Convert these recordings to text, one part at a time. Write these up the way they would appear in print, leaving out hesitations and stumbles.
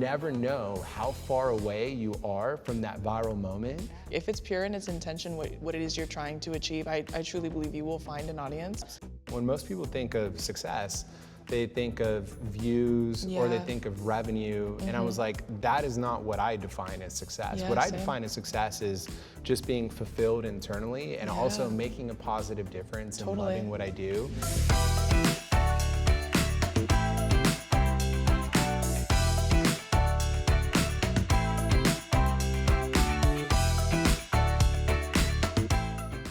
never know how far away you are from that viral moment. If it's pure in its intention, what it is you're trying to achieve, I truly believe you will find an audience. When most people think of success, they think of views or they think of revenue. And I was like, that is not what I define as success. Yeah, what I same. define as success is just being fulfilled internally and also making a positive difference and loving what I do.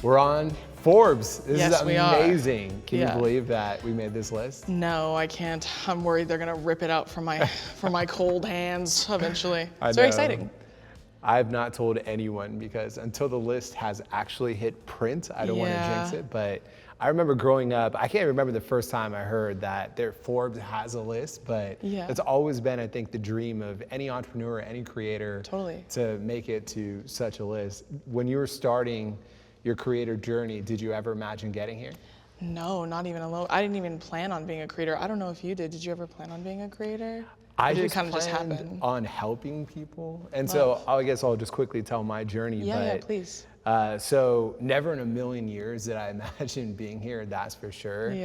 We're on Forbes. This is amazing. Can you believe that we made this list? No, I can't. I'm worried they're gonna rip it out from my cold hands eventually. It's very exciting. I've not told anyone because until the list has actually hit print, I don't want to jinx it. But I remember growing up, I can't remember the first time I heard that Forbes has a list, but it's always been, I think, the dream of any entrepreneur, any creator to make it to such a list. When you were starting your creator journey, did you ever imagine getting here? No, not even alone. I didn't even plan on being a creator. I don't know if you did. Did you ever plan on being a creator? I just planned on helping people. And so I guess I'll just quickly tell my journey. Yeah, please. So never in a million years did I imagine being here, that's for sure.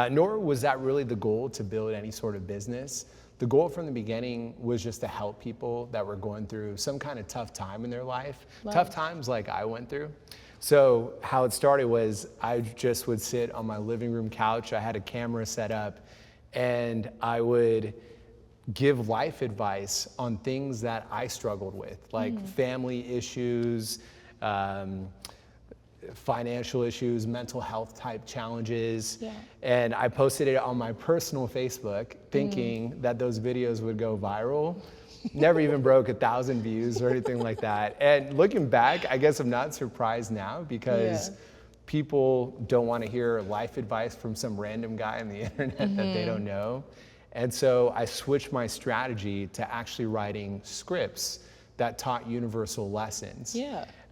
Nor was that really the goal to build any sort of business. The goal from the beginning was just to help people that were going through some kind of tough time in their life. Tough times like I went through. So how it started was I just would sit on my living room couch. I had a camera set up and I would give life advice on things that I struggled with, like family issues, financial issues, mental health type challenges. And I posted it on my personal Facebook thinking that those videos would go viral. Never even broke 1,000 views or anything like that. And looking back, I guess I'm not surprised now because people don't want to hear life advice from some random guy on the internet that they don't know. And so I switched my strategy to actually writing scripts that taught universal lessons.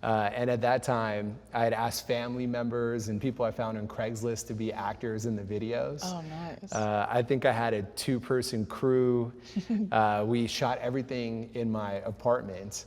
And at that time, I had asked family members and people I found on Craigslist to be actors in the videos. Oh, nice. I think I had a 2-person crew. We shot everything in my apartment.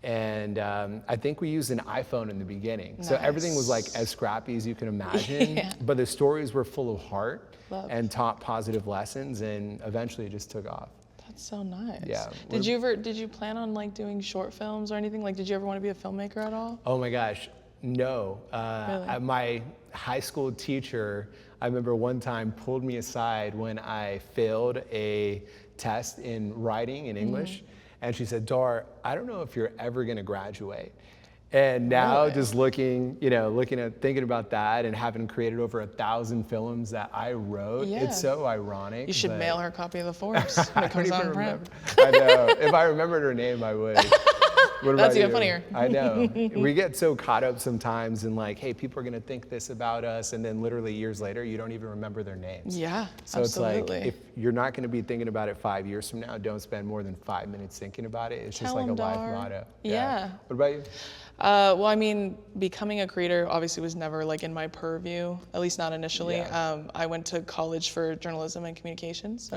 And I think we used an iPhone in the beginning. So everything was like as scrappy as you can imagine. But the stories were full of heart and taught positive lessons. And eventually it just took off. That's so nice. Yeah. Did you plan on like doing short films or anything? Like, did you ever want to be a filmmaker at all? Oh my gosh, no. Really? My high school teacher, I remember one time pulled me aside when I failed a test in writing in English. And she said, Dhar, I don't know if you're ever gonna graduate. And now just thinking about that and having created over 1,000 films that I wrote, it's so ironic. You should mail her a copy of the Forbes when it comes on print. I know, if I remembered her name, I would. That's even funnier. I know. We get so caught up sometimes in like, hey, people are gonna think this about us, and then literally years later, you don't even remember their names. Yeah, so absolutely. It's like, if you're not gonna be thinking about it 5 years from now, don't spend more than 5 minutes thinking about it. It's just like a life motto. Yeah. What about you? Well, I mean, becoming a creator obviously was never like in my purview, at least not initially. I went to college for journalism and communications,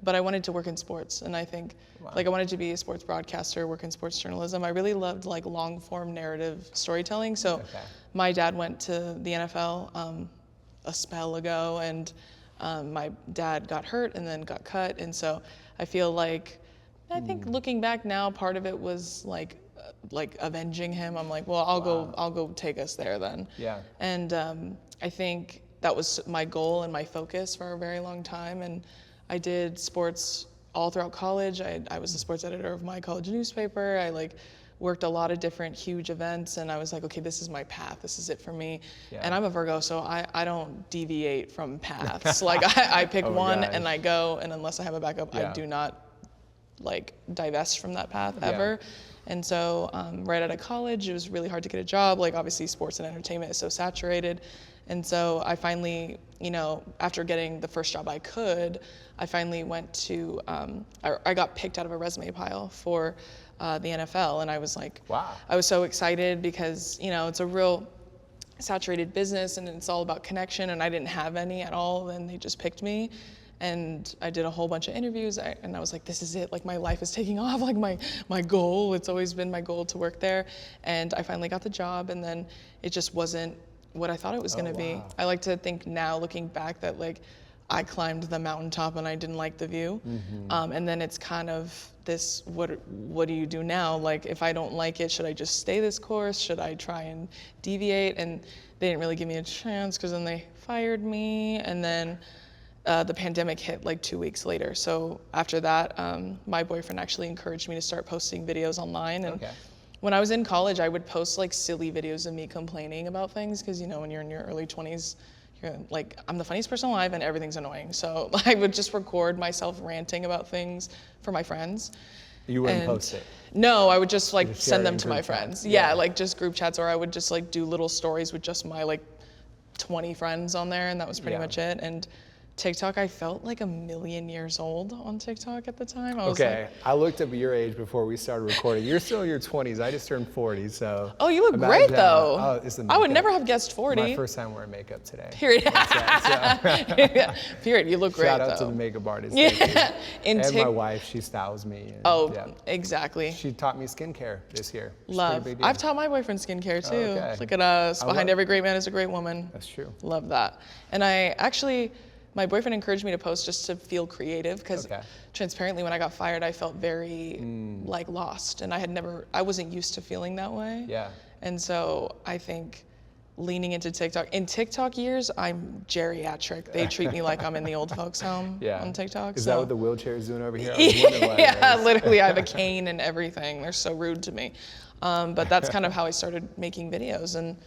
but I wanted to work in sports, and I think like I wanted to be a sports broadcaster, work in sports journalism. I really loved like long form narrative storytelling. So my dad went to the NFL a spell ago, and my dad got hurt and then got cut, and so I feel like I think looking back now, part of it was like avenging him. I'm like, well, I'll go take us there then. And I think that was my goal and my focus for a very long time. And I did sports all throughout college. I was the sports editor of my college newspaper. I worked a lot of different huge events, and I was like, okay, this is my path. This is it for me. And I'm a Virgo, so I don't deviate from paths. Like I pick one and I go, and unless I have a backup, I do not divest from that path ever. And so right out of college, it was really hard to get a job. Like obviously sports and entertainment is so saturated. And so I finally, after getting the first job I could, I finally went to, I got picked out of a resume pile for the NFL. And I was like, wow. I was so excited because, it's a real saturated business and it's all about connection, and I didn't have any at all. And they just picked me. And I did a whole bunch of interviews, and I was like, this is it, like my life is taking off, like my goal, it's always been my goal to work there. And I finally got the job, and then it just wasn't what I thought it was gonna be. I like to think now, looking back, that like I climbed the mountaintop and I didn't like the view. And then it's kind of this, what do you do now? Like, if I don't like it, should I just stay this course? Should I try and deviate? And they didn't really give me a chance, because then they fired me. And then the pandemic hit like 2 weeks later. So after that, my boyfriend actually encouraged me to start posting videos online. And when I was in college, I would post like silly videos of me complaining about things, because you know, when you're in your early 20s, you're like, I'm the funniest person alive and everything's annoying. So I would just record myself ranting about things for my friends. You wouldn't post it? No, I would just like send them to my friends. Yeah, like just group chats, or I would just like do little stories with just my like 20 friends on there, and that was pretty much it. And TikTok, I felt like 1,000,000 years old on TikTok at the time. I was like, I looked up your age before we started recording. You're still in your 20s. I just turned 40, so. Oh, you look great though. Oh, it's the I would never have guessed 40. My first time wearing makeup today. Period. Period. You look great Shout out though. to the makeup artist. Yeah. And my wife, she styles me. And, exactly. She taught me skincare this year. Love. I've taught my boyfriend skincare too. Look at us. Behind every great man is a great woman. That's true. Love that. And my boyfriend encouraged me to post just to feel creative, because transparently, when I got fired, I felt very like lost, and I wasn't used to feeling that way. Yeah. And so I think leaning into TikTok, in TikTok years, I'm geriatric. They treat me like I'm in the old folks home on TikTok. Is that what the wheelchair is doing over here? Yeah, literally, I have a cane and everything. They're so rude to me. But that's kind of how I started making videos. And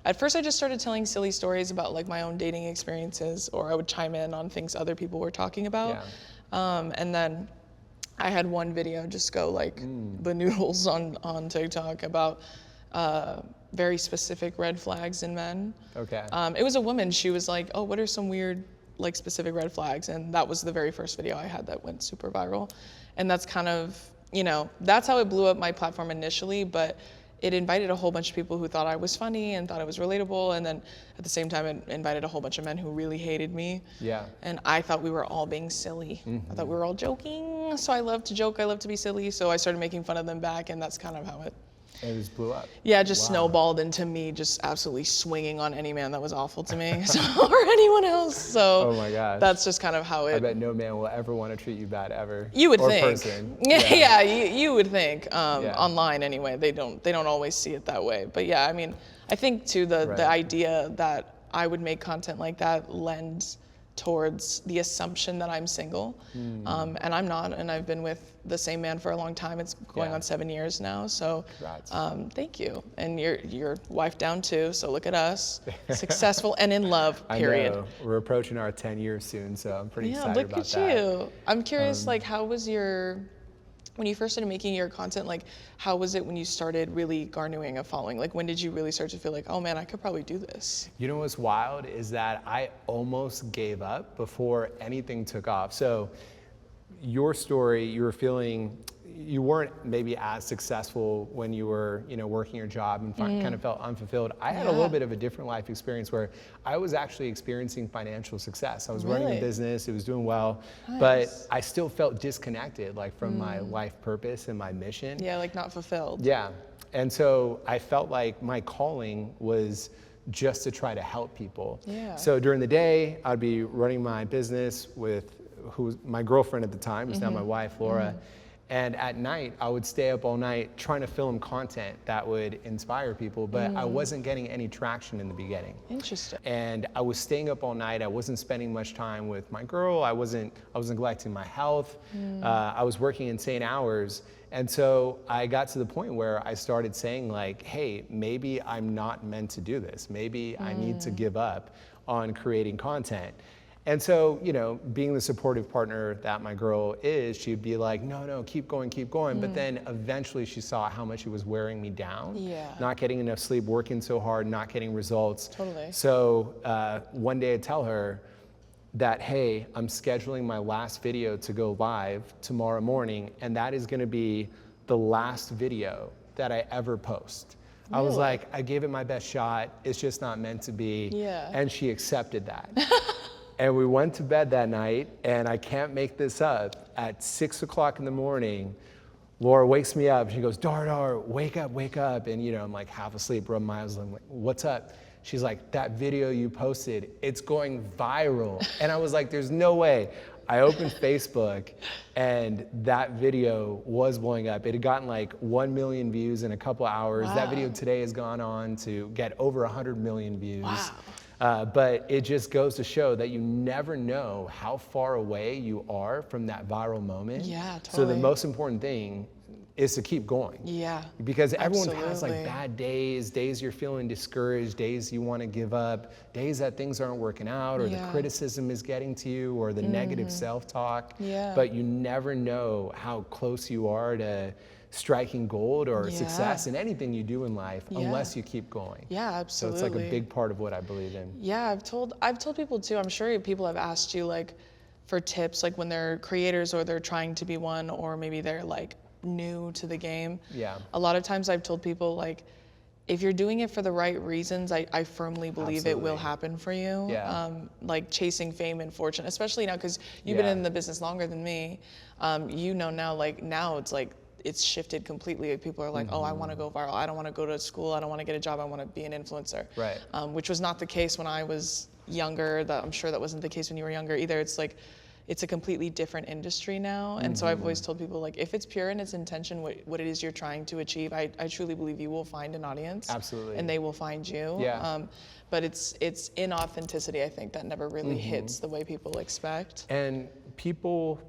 at first, I just started telling silly stories about like my own dating experiences, or I would chime in on things other people were talking about. And then I had one video just go like banoodles on TikTok about very specific red flags in men. It was a woman. She was like, oh, what are some weird like specific red flags? And that was the very first video I had that went super viral. And that's kind of, you know, that's how it blew up my platform initially, but it invited a whole bunch of people who thought I was funny and thought it was relatable, and then at the same time, it invited a whole bunch of men who really hated me. And I thought we were all being silly. I thought we were all joking, so I love to joke, I love to be silly, so I started making fun of them back, and that's kind of how it just blew up. Yeah, it just snowballed into me just absolutely swinging on any man that was awful to me, or anyone else. So oh my gosh, that's just kind of how it. I bet no man will ever want to treat you bad ever. You would think. Person. Yeah, you would think. Online anyway, they don't always see it that way. But yeah, I mean, I think too the idea that I would make content like that lends towards the assumption that I'm single, and I'm not, and I've been with the same man for a long time. It's going on 7 years now, so thank you. And your wife down too, so look at us, successful and in love, period. I know. We're approaching our 10 years soon, so I'm pretty excited about that. Yeah, look at you. I'm curious, like, how was when you first started making your content, like, how was it when you started really garnering a following? Like, when did you really start to feel like, oh man, I could probably do this? You know what's wild is that I almost gave up before anything took off. So your story, you weren't maybe as successful when you were, working your job and kind of felt unfulfilled. I had a little bit of a different life experience where I was actually experiencing financial success. I was running a business, it was doing well, but I still felt disconnected, like from my life purpose and my mission. Yeah, like not fulfilled. Yeah, and so I felt like my calling was just to try to help people. So during the day, I'd be running my business with my girlfriend at the time, who's now my wife, Laura. And at night, I would stay up all night trying to film content that would inspire people, but I wasn't getting any traction in the beginning. Interesting. And I was staying up all night. I wasn't spending much time with my girl. I was neglecting my health. I was working insane hours. And so I got to the point where I started saying like, hey, maybe I'm not meant to do this. Maybe I need to give up on creating content. And so, being the supportive partner that my girl is, she'd be like, no, keep going. But then eventually she saw how much it was wearing me down. Not getting enough sleep, working so hard, not getting results. Totally. So one day I'd tell her that, hey, I'm scheduling my last video to go live tomorrow morning, and that is gonna be the last video that I ever post. I was like, I gave it my best shot. It's just not meant to be. And she accepted that. And we went to bed that night, and I can't make this up. At 6 o'clock in the morning, Laura wakes me up. She goes, Dhar, wake up, wake up. And I'm like half asleep, rubbing my eyes. I'm like, what's up? She's like, that video you posted, it's going viral. And I was like, there's no way. I opened Facebook, and that video was blowing up. It had gotten like 1 million views in a couple hours. Wow. That video today has gone on to get over 100 million views. Wow. But it just goes to show that you never know how far away you are from that viral moment. Yeah, totally. So the most important thing is to keep going. Yeah. Because everyone has like bad days you're feeling discouraged, days you want to give up, days that things aren't working out, or the criticism is getting to you, or the negative self-talk. Yeah. But you never know how close you are to striking gold or success in anything you do in life unless you keep going. Yeah, absolutely. So it's like a big part of what I believe in. Yeah, I've told people too, I'm sure people have asked you like for tips, like when they're creators or they're trying to be one, or maybe they're like new to the game. Yeah. A lot of times I've told people like, if you're doing it for the right reasons, I firmly believe it will happen for you. Yeah. Like chasing fame and fortune, especially now, because you've been in the business longer than me. Now it's like, it's shifted completely. Like people are like, oh, I want to go viral. I don't want to go to school. I don't want to get a job. I want to be an influencer. Right. Which was not the case when I was younger. I'm sure that wasn't the case when you were younger either. It's like, it's a completely different industry now. And so I've always told people, like, if it's pure in its intention, what it is you're trying to achieve, I truly believe you will find an audience. Absolutely. And they will find you. Yeah. But it's inauthenticity, I think, that never really hits the way people expect. And people,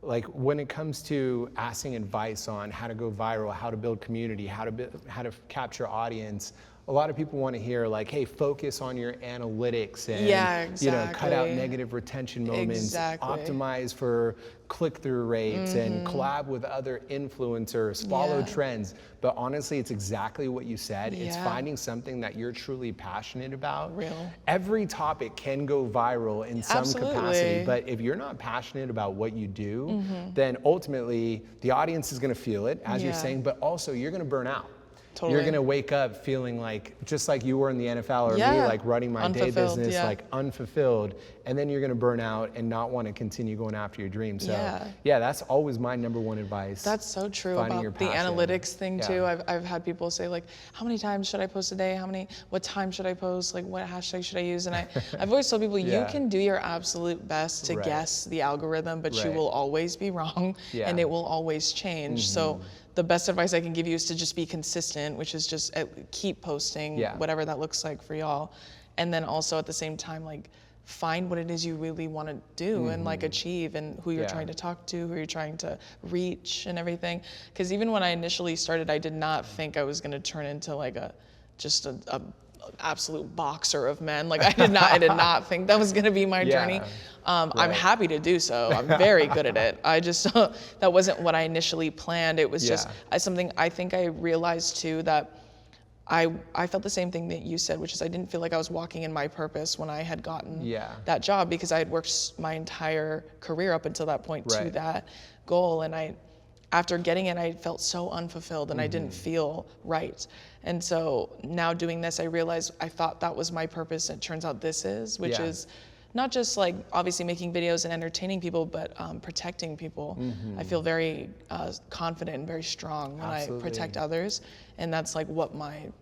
like when it comes to asking advice on how to go viral, how to build community, how to capture audience, a lot of people want to hear like, hey, focus on your analytics and cut out negative retention moments, optimize for click-through rates and collab with other influencers, follow trends. But honestly, it's exactly what you said. It's finding something that you're truly passionate about. Real. Every topic can go viral in some capacity, but if you're not passionate about what you do, then ultimately the audience is going to feel it, as you're saying, but also you're going to burn out. Totally. You're gonna wake up feeling like, just like you were in the NFL or me, like running my day business, like unfulfilled, and then you're gonna burn out and not want to continue going after your dreams. So yeah, that's always my number one advice. That's so true about the analytics thing too. I've had people say like, how many times should I post a day? What time should I post? Like what hashtag should I use? And I've always told people, you can do your absolute best to guess the algorithm, but you will always be wrong and it will always change. So the best advice I can give you is to just be consistent, which is just keep posting, whatever that looks like for y'all. And then also at the same time, like find what it is you really want to do and like achieve, and who you're trying to talk to, who you're trying to reach and everything. Because even when I initially started, I did not think I was going to turn into like just a absolute boxer of men. Like I did not think that was going to be my journey. I'm happy to do so. I'm very good at it. I just, that wasn't what I initially planned. It was just something I think I realized too, that I felt the same thing that you said, which is I didn't feel like I was walking in my purpose when I had gotten that job, because I had worked my entire career up until that point to that goal. And after getting it, I felt so unfulfilled and I didn't feel right. And so now doing this, I realized I thought that was my purpose, and it turns out this is, which is not just like obviously making videos and entertaining people, but protecting people. I feel very confident and very strong when I protect others. And that's like what my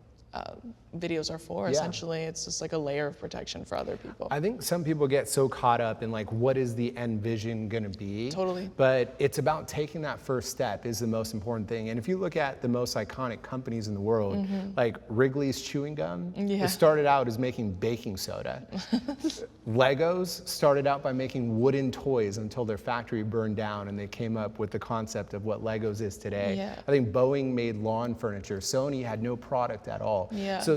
videos are for, essentially. It's just like a layer of protection for other people. I think some people get so caught up in like, what is the end vision gonna be? Totally. But it's about taking that first step is the most important thing. And if you look at the most iconic companies in the world, like Wrigley's chewing gum, it started out as making baking soda. Legos started out by making wooden toys until their factory burned down and they came up with the concept of what Legos is today. I think Boeing made lawn furniture. Sony had no product at all.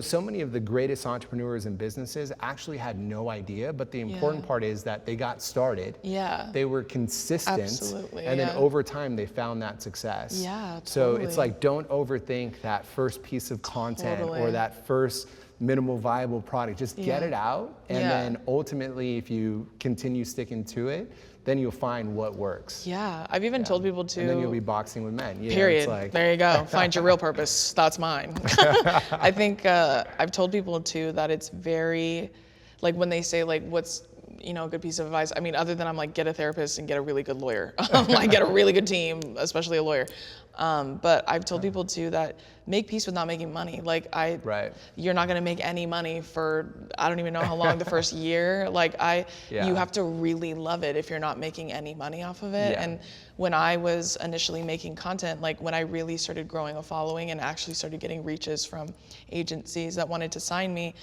So many of the greatest entrepreneurs and businesses actually had no idea, but the important part is that they got started. They were consistent. And then over time they found that success. So it's like, don't overthink that first piece of content or that first minimal viable product. Just get it out, and then ultimately if you continue sticking to it, then you'll find what works. I've even told people to. And then you'll be boxing with men. Period. Like, there you go. Find your real purpose. That's mine. I think I've told people too that it's very, like when they say like, what's you know, a good piece of advice. I mean, other than I'm like, get a therapist and get a really good lawyer. Like, get a really good team, especially a lawyer. But I've told people too that make peace with not making money. Like you're not gonna make any money for, I don't even know how long, the first year. Like you have to really love it if you're not making any money off of it. And when I was initially making content, like when I really started growing a following and actually started getting reaches from agencies that wanted to sign me,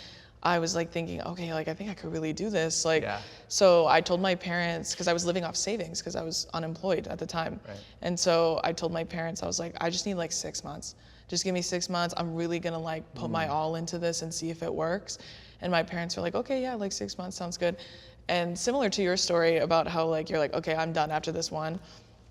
I was like thinking, okay, like I think I could really do this. Like, so I told my parents, because I was living off savings because I was unemployed at the time. And so I told my parents, I was like, I just need like 6 months. Just give me 6 months. I'm really gonna like put my all into this and see if it works. And my parents were like, okay, yeah, like 6 months sounds good. And similar to your story about how like, you're like, okay, I'm done after this one.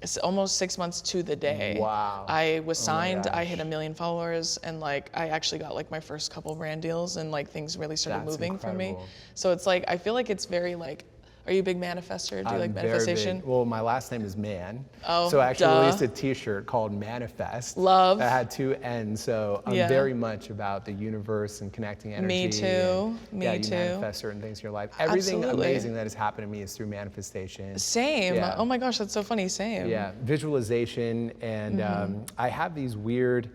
It's almost 6 months to the day. Wow. I was signed, I hit 1 million followers, and like I actually got like my first couple brand deals, and like things really started moving for me. So it's like, I feel like it's very like, are you a big manifester? Do you like manifestation? Big. Well, my last name is Mann. Oh, so I actually released a t-shirt called Manifest. Love. That had 2 N's. So I'm very much about the universe and connecting energy. Me too. You manifest certain things in your life. Everything amazing that has happened to me is through manifestation. Same. Oh my gosh, that's so funny. Same. Yeah, visualization. And I have these weird,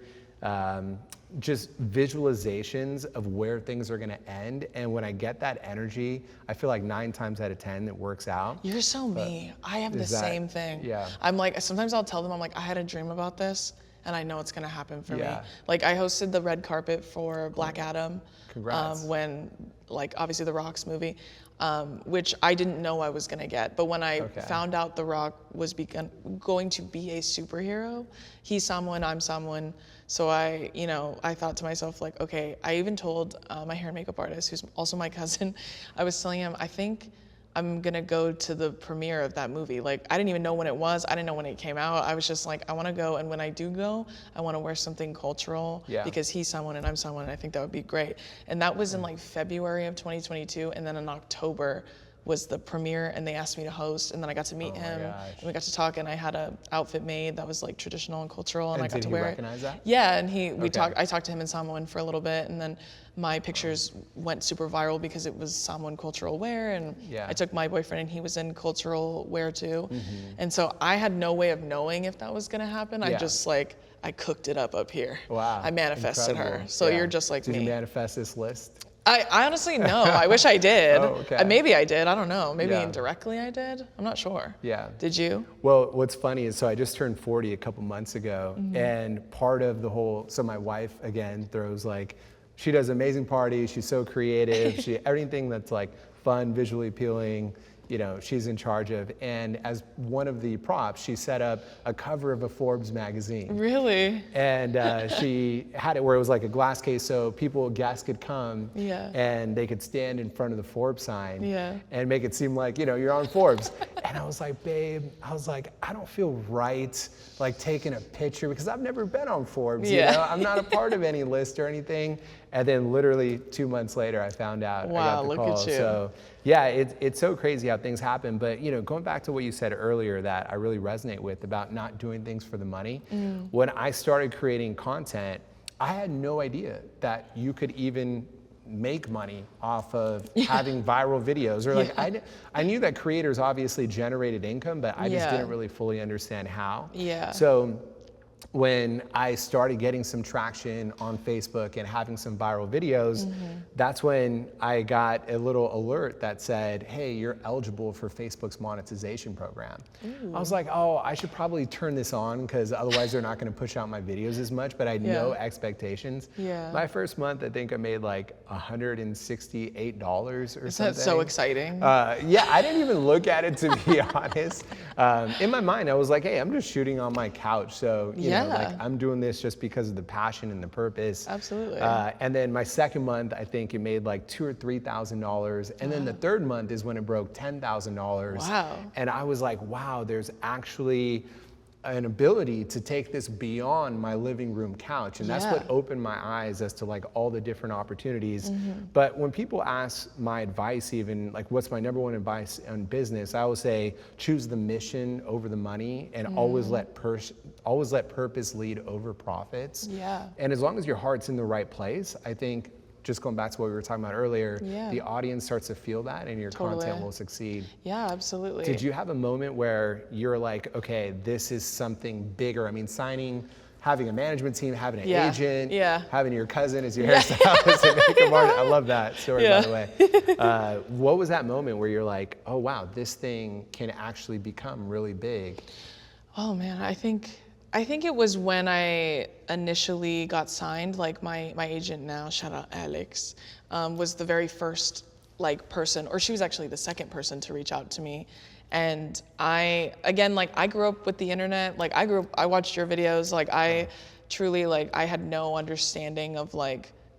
just visualizations of where things are gonna end. And when I get that energy, I feel like 9 times out of 10 it works out. You're so me. I have the same thing. Yeah. I'm like, sometimes I'll tell them, I'm like, I had a dream about this and I know it's gonna happen for me. Like I hosted the red carpet for Black Adam. Congrats. When, like obviously the Rock's movie, which I didn't know I was gonna get. But when I found out The Rock was going to be a superhero, he's someone, I'm someone. So I thought to myself like, okay, I even told my hair and makeup artist, who's also my cousin, I was telling him, I think I'm gonna go to the premiere of that movie. Like, I didn't even know when it was. I didn't know when it came out. I was just like, I wanna go, and when I do go, I wanna wear something cultural because he's someone and I'm someone, and I think that would be great. And that was in like February of 2022, and then in October was the premiere, and they asked me to host, and then I got to meet him, and we got to talk, and I had an outfit made that was like traditional and cultural, and I got to wear it. Did he recognize that? Yeah, and I talked to him in Samoan for a little bit, and then my pictures went super viral because it was Samoan cultural wear, and I took my boyfriend, and he was in cultural wear too. And so I had no way of knowing if that was gonna happen. I just like, I cooked it up here. Wow. I manifested her. So you're just like me. Did you manifest this list? I honestly no. I wish I did. Oh, okay. Maybe I did. I don't know. Maybe indirectly I did. I'm not sure. Yeah. Did you? Well, what's funny is, so I just turned 40 a couple months ago, and part of the whole, so my wife again throws like, she does amazing parties. She's so creative. Everything that's like fun, visually appealing, you know, she's in charge of. And as one of the props, she set up a cover of a Forbes magazine. Really? And she had it where it was like a glass case, so guests could come and they could stand in front of the Forbes sign and make it seem like, you know, you're on Forbes. And I was like, babe, I don't feel right like taking a picture because I've never been on Forbes, you know? I'm not a part of any list or anything. And then literally 2 months later, I found out. Wow, I got the look call. at you. So yeah, it's so crazy how things happen. But you know, going back to what you said earlier that I really resonate with about not doing things for the money. When I started creating content, I had no idea that you could even make money off of having viral videos. Or like, I knew that creators obviously generated income, but I just didn't really fully understand how. So when I started getting some traction on Facebook and having some viral videos, that's when I got a little alert that said, hey, you're eligible for Facebook's monetization program. I was like, oh, I should probably turn this on because otherwise they're not gonna push out my videos as much, but I had no expectations. My first month, I think I made like $168 or something. Is that so exciting? Yeah, I didn't even look at it, to be honest. In my mind, I was like, hey, I'm just shooting on my couch. So, you know, like I'm doing this just because of the passion and the purpose. Absolutely. And then my second month, I think it made like $2,000 or $3,000. And then the third month is when it broke $10,000. Wow. And I was like, wow, there's actually an ability to take this beyond my living room couch. And that's what opened my eyes as to like all the different opportunities. But when people ask my advice, even like what's my number one advice on business, I always say, choose the mission over the money and always let purpose lead over profits. And as long as your heart's in the right place, I think just going back to what we were talking about earlier, the audience starts to feel that and your content will succeed. Yeah, absolutely. Did you have a moment where you're like, okay, this is something bigger? I mean, having a management team, having an agent, having your cousin as your hairstylist and makeup artist. I love that story, by the way. What was that moment where you're like, oh wow, this thing can actually become really big? Oh man, I think it was when I initially got signed. Like my agent now, shout out Alex, was the very first person, or she was actually the second person to reach out to me. And I grew up with the internet. I watched your videos. I truly, I had no understanding of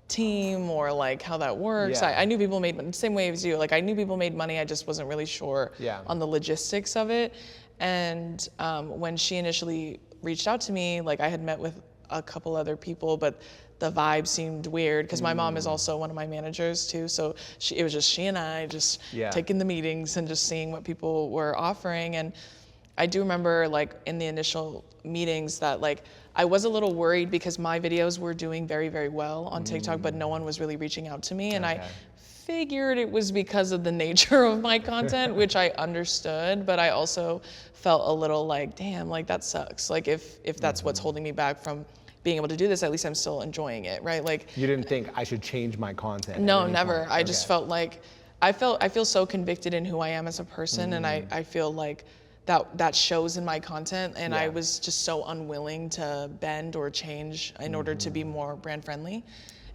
team or how that works. I knew people made money, same way as you. I knew people made money. I just wasn't really sure on the logistics of it. And when she initially reached out to me, I had met with a couple other people, but the vibe seemed weird because my mom is also one of my managers too. So it was just she and I just taking the meetings and just seeing what people were offering. And I do remember in the initial meetings that I was a little worried because my videos were doing very, very well on TikTok, but no one was really reaching out to me. And I figured it was because of the nature of my content, which I understood, but I also felt a little damn, that sucks. If that's what's holding me back from being able to do this, at least I'm still enjoying it, right? You didn't think I should change my content? No, never. I just felt I feel so convicted in who I am as a person, and I feel that shows in my content, and I was just so unwilling to bend or change in order to be more brand friendly.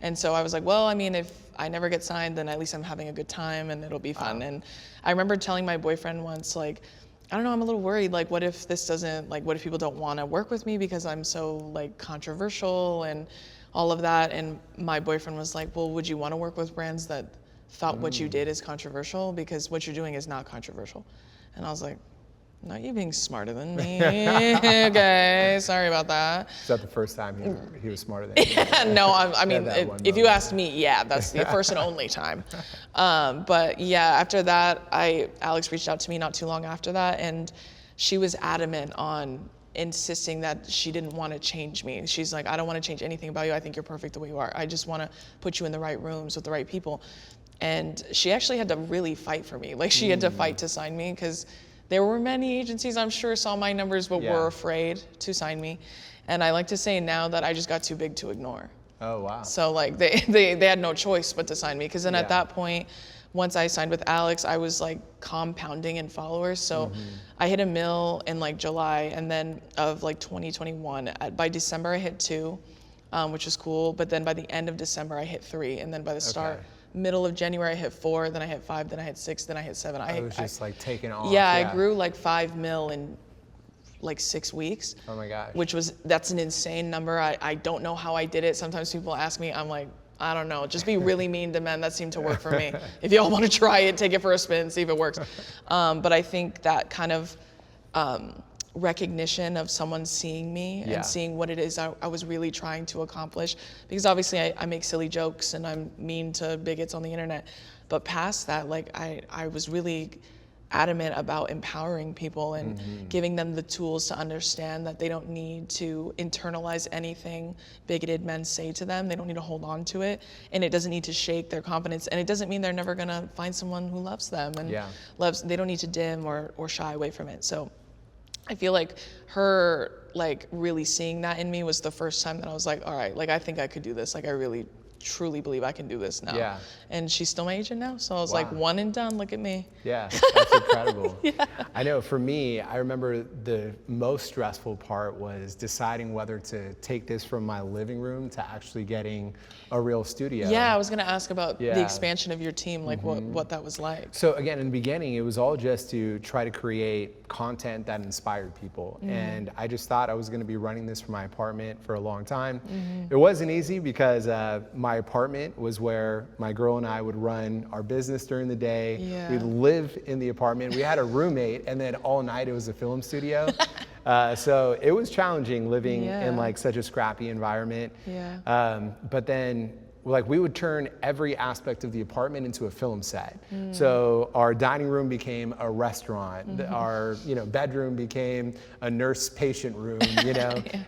And so I was like, well, I mean, if I never get signed, then at least I'm having a good time and it'll be fun. And I remember telling my boyfriend once, I don't know, I'm a little worried, what if this doesn't, what if people don't want to work with me because I'm so controversial and all of that. And my boyfriend was like, well, would you want to work with brands that thought what you did is controversial? Because what you're doing is not controversial. And I was like, no, you're being smarter than me. Okay, sorry about that. Is that the first time he was smarter than you? No, I mean, if you ask me, that's the first and only time. But yeah, after that, Alex reached out to me not too long after that, and she was adamant on insisting that she didn't want to change me. She's like, I don't want to change anything about you. I think you're perfect the way you are. I just want to put you in the right rooms with the right people. And she actually had to really fight for me. She had to fight to sign me because there were many agencies, I'm sure, saw my numbers, but were afraid to sign me. And I like to say now that I just got too big to ignore. Oh, wow. So they had no choice but to sign me. Because then at that point, once I signed with Alex, I was compounding in followers. So I hit 1 mil in July, and then of 2021. By December, I hit 2, which is cool. But then by the end of December, I hit 3. And then by the middle of January, I hit 4, then I hit 5, then I hit 6, then I hit 7. It was just taking off. Yeah, I grew 5 mil in 6 weeks. Oh my gosh. That's an insane number. I don't know how I did it. Sometimes people ask me, I'm like, I don't know. Just be really mean to men. That seemed to work for me. If y'all want to try it, take it for a spin, see if it works. But I think that kind of recognition of someone seeing me and seeing what it is I was really trying to accomplish, because obviously I make silly jokes and I'm mean to bigots on the internet, but past that, I was really adamant about empowering people and giving them the tools to understand that they don't need to internalize anything bigoted men say to them. They don't need to hold on to it, and it doesn't need to shake their confidence, and it doesn't mean they're never gonna find someone who loves them and they don't need to dim or shy away from it. So I feel her really seeing that in me was the first time that I was like, all right, I think I could do this. I really truly believe I can do this now. Yeah. And she's still my agent now. So I was one and done, look at me. Yeah, that's incredible. I know for me, I remember the most stressful part was deciding whether to take this from my living room to actually getting a real studio. Yeah, I was gonna ask about the expansion of your team, what that was like. So again, in the beginning, it was all just to try to create content that inspired people. And I just thought I was gonna be running this from my apartment for a long time. It wasn't easy because my apartment was where my girl and I would run our business during the day. We'd live in the apartment. We had a roommate, and then all night it was a film studio. So it was challenging living in such a scrappy environment. But then like we would turn every aspect of the apartment into a film set. So our dining room became a restaurant. Our bedroom became a nurse-patient room.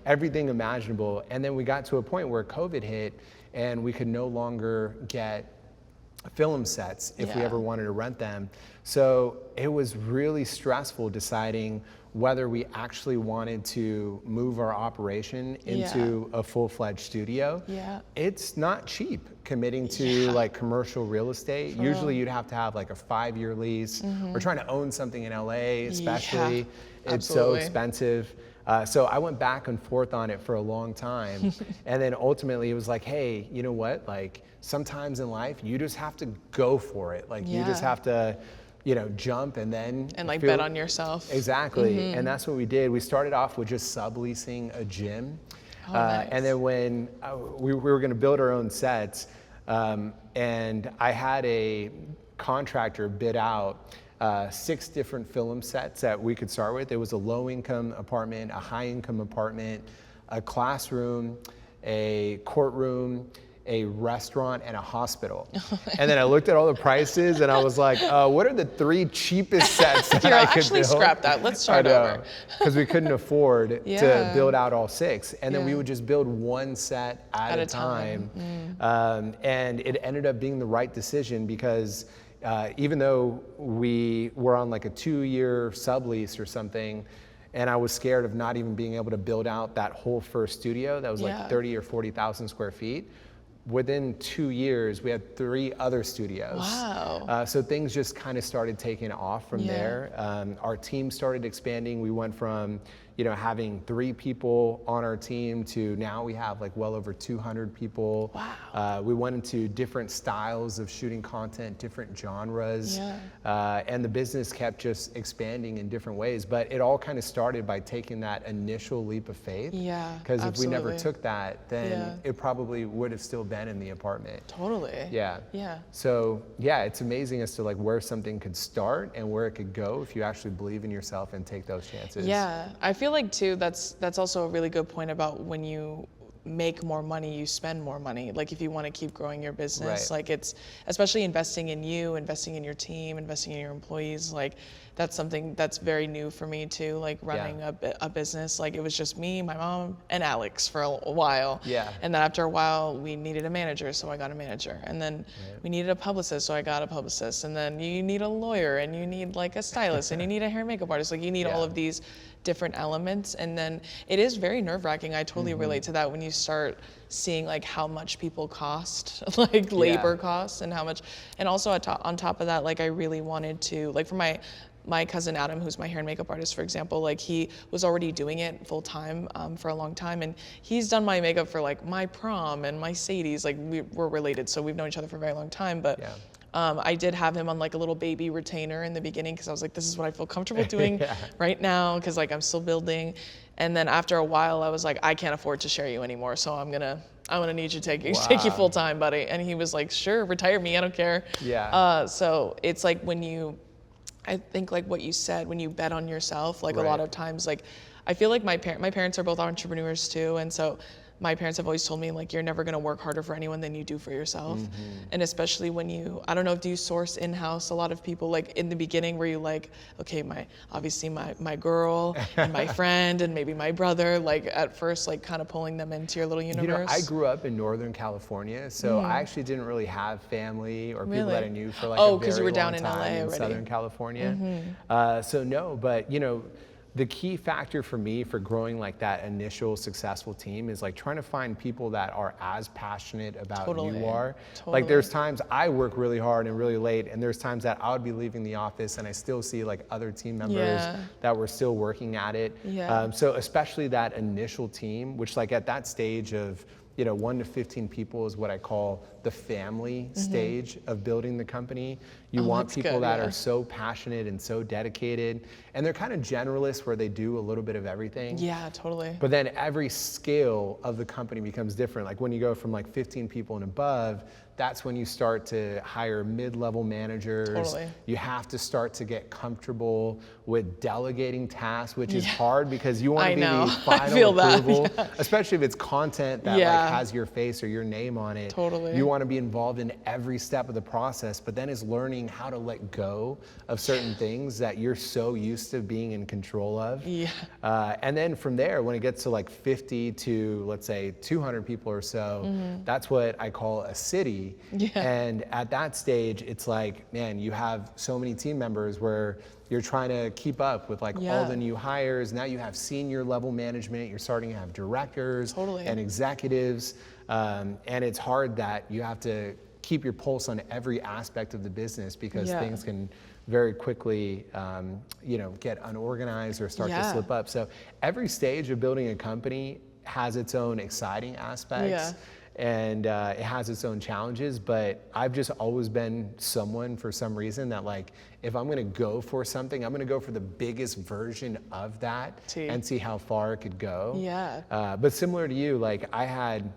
Everything imaginable. And then we got to a point where COVID hit, and we could no longer get film sets if we ever wanted to rent them. So it was really stressful deciding whether we actually wanted to move our operation into a full-fledged studio. It's not cheap committing to like commercial real estate. Usually you'd have to have like a 5-year lease. We're trying to own something in LA, especially. It's so expensive. So I went back and forth on it for a long time. And then ultimately it was like, hey, you know what? Like sometimes in life, you just have to go for it. Like you just have to, jump and then like bet on yourself. Exactly. And that's what we did. We started off with just subleasing a gym. Nice. And then when we were going to build our own sets, and I had a contractor bid out 6 different film sets that we could start with. It was a low-income apartment, a high-income apartment, a classroom, a courtroom, a restaurant, and a hospital. And then I looked at all the prices and I was like, what are the 3 cheapest sets that I could actually build? Scrap that, let's start over. Because we couldn't afford to build out all 6. And then we would just build 1 set at a time. And it ended up being the right decision because even though we were on like a 2-year sublease or something, and I was scared of not even being able to build out that whole first studio that was like 30 or 40,000 square feet, within 2 years, we had 3 other studios. Wow. So things just kind of started taking off from there. Our team started expanding. We went from having 3 people on our team to now we have like well over 200 people. Wow. We went into different styles of shooting content, different genres. And the business kept just expanding in different ways. But it all kind of started by taking that initial leap of faith. Because if we never took that, then it probably would have still been in the apartment. Totally. So it's amazing as to like where something could start and where it could go if you actually believe in yourself and take those chances. I feel like too, that's also a really good point about when you make more money, you spend more money. Like if you want to keep growing your business, like it's, especially investing in you, investing in your team, investing in your employees, like that's something that's very new for me too, like running a business. Like it was just me, my mom, and Alex for a while. And then after a while, we needed a manager, so I got a manager. And then we needed a publicist, so I got a publicist. And then you need a lawyer, and you need like a stylist, and you need a hair and makeup artist. Like you need all of these different elements. And then it is very nerve-wracking. I totally relate to that when you start seeing like how much people cost, like labor costs, and how much, and also on top of that, like I really wanted to, like for my cousin Adam, who's my hair and makeup artist, for example, like he was already doing it full time for a long time, and he's done my makeup for like my prom and my Sadie's. Like we're related, so we've known each other for a very long time. But I did have him on like a little baby retainer in the beginning because I was like, this is what I feel comfortable doing right now because like I'm still building. And then after a while, I was like, I can't afford to share you anymore, so I'm gonna need you to take you full time, buddy. And he was like, sure, retire me, I don't care. So it's like I think like what you said, when you bet on yourself, like a lot of times, like I feel like my parents are both entrepreneurs too, and so my parents have always told me like you're never gonna work harder for anyone than you do for yourself. And especially when I don't know, do you source in-house? A lot of people, like in the beginning, were you like, okay, obviously my girl and my friend and maybe my brother, like at first like kind of pulling them into your little universe? I grew up in Northern California, so I actually didn't really have family or people that I knew for like a very long time. because you were down in LA already. Southern California. So no, but the key factor for me for growing like that initial successful team is like trying to find people that are as passionate about you are. Like there's times I work really hard and really late, and there's times that I would be leaving the office and I still see like other team members that were still working at it. So especially that initial team, which like at that stage of 1 to 15 people is what I call the family stage of building the company. You want people that are so passionate and so dedicated, and they're kind of generalists where they do a little bit of everything. But then every scale of the company becomes different. Like when you go from like 15 people and above, that's when you start to hire mid-level managers. Totally. You have to start to get comfortable with delegating tasks, which is hard because you want to be the final approval, especially if it's content that like has your face or your name on it. Totally. You want to be involved in every step of the process, but then it's learning how to let go of certain things that you're so used to being in control of. Yeah. And then from there, when it gets to like 50 to let's say 200 people or so, that's what I call a city. Yeah. And at that stage, it's like, man, you have so many team members where you're trying to keep up with like all the new hires. Now you have senior level management. You're starting to have directors and executives. And it's hard that you have to keep your pulse on every aspect of the business because things can very quickly, get unorganized or start to slip up. So every stage of building a company has its own exciting aspects. And it has its own challenges, but I've just always been someone for some reason that like, if I'm gonna go for something, I'm gonna go for the biggest version of that and see how far it could go. But similar to you, like I had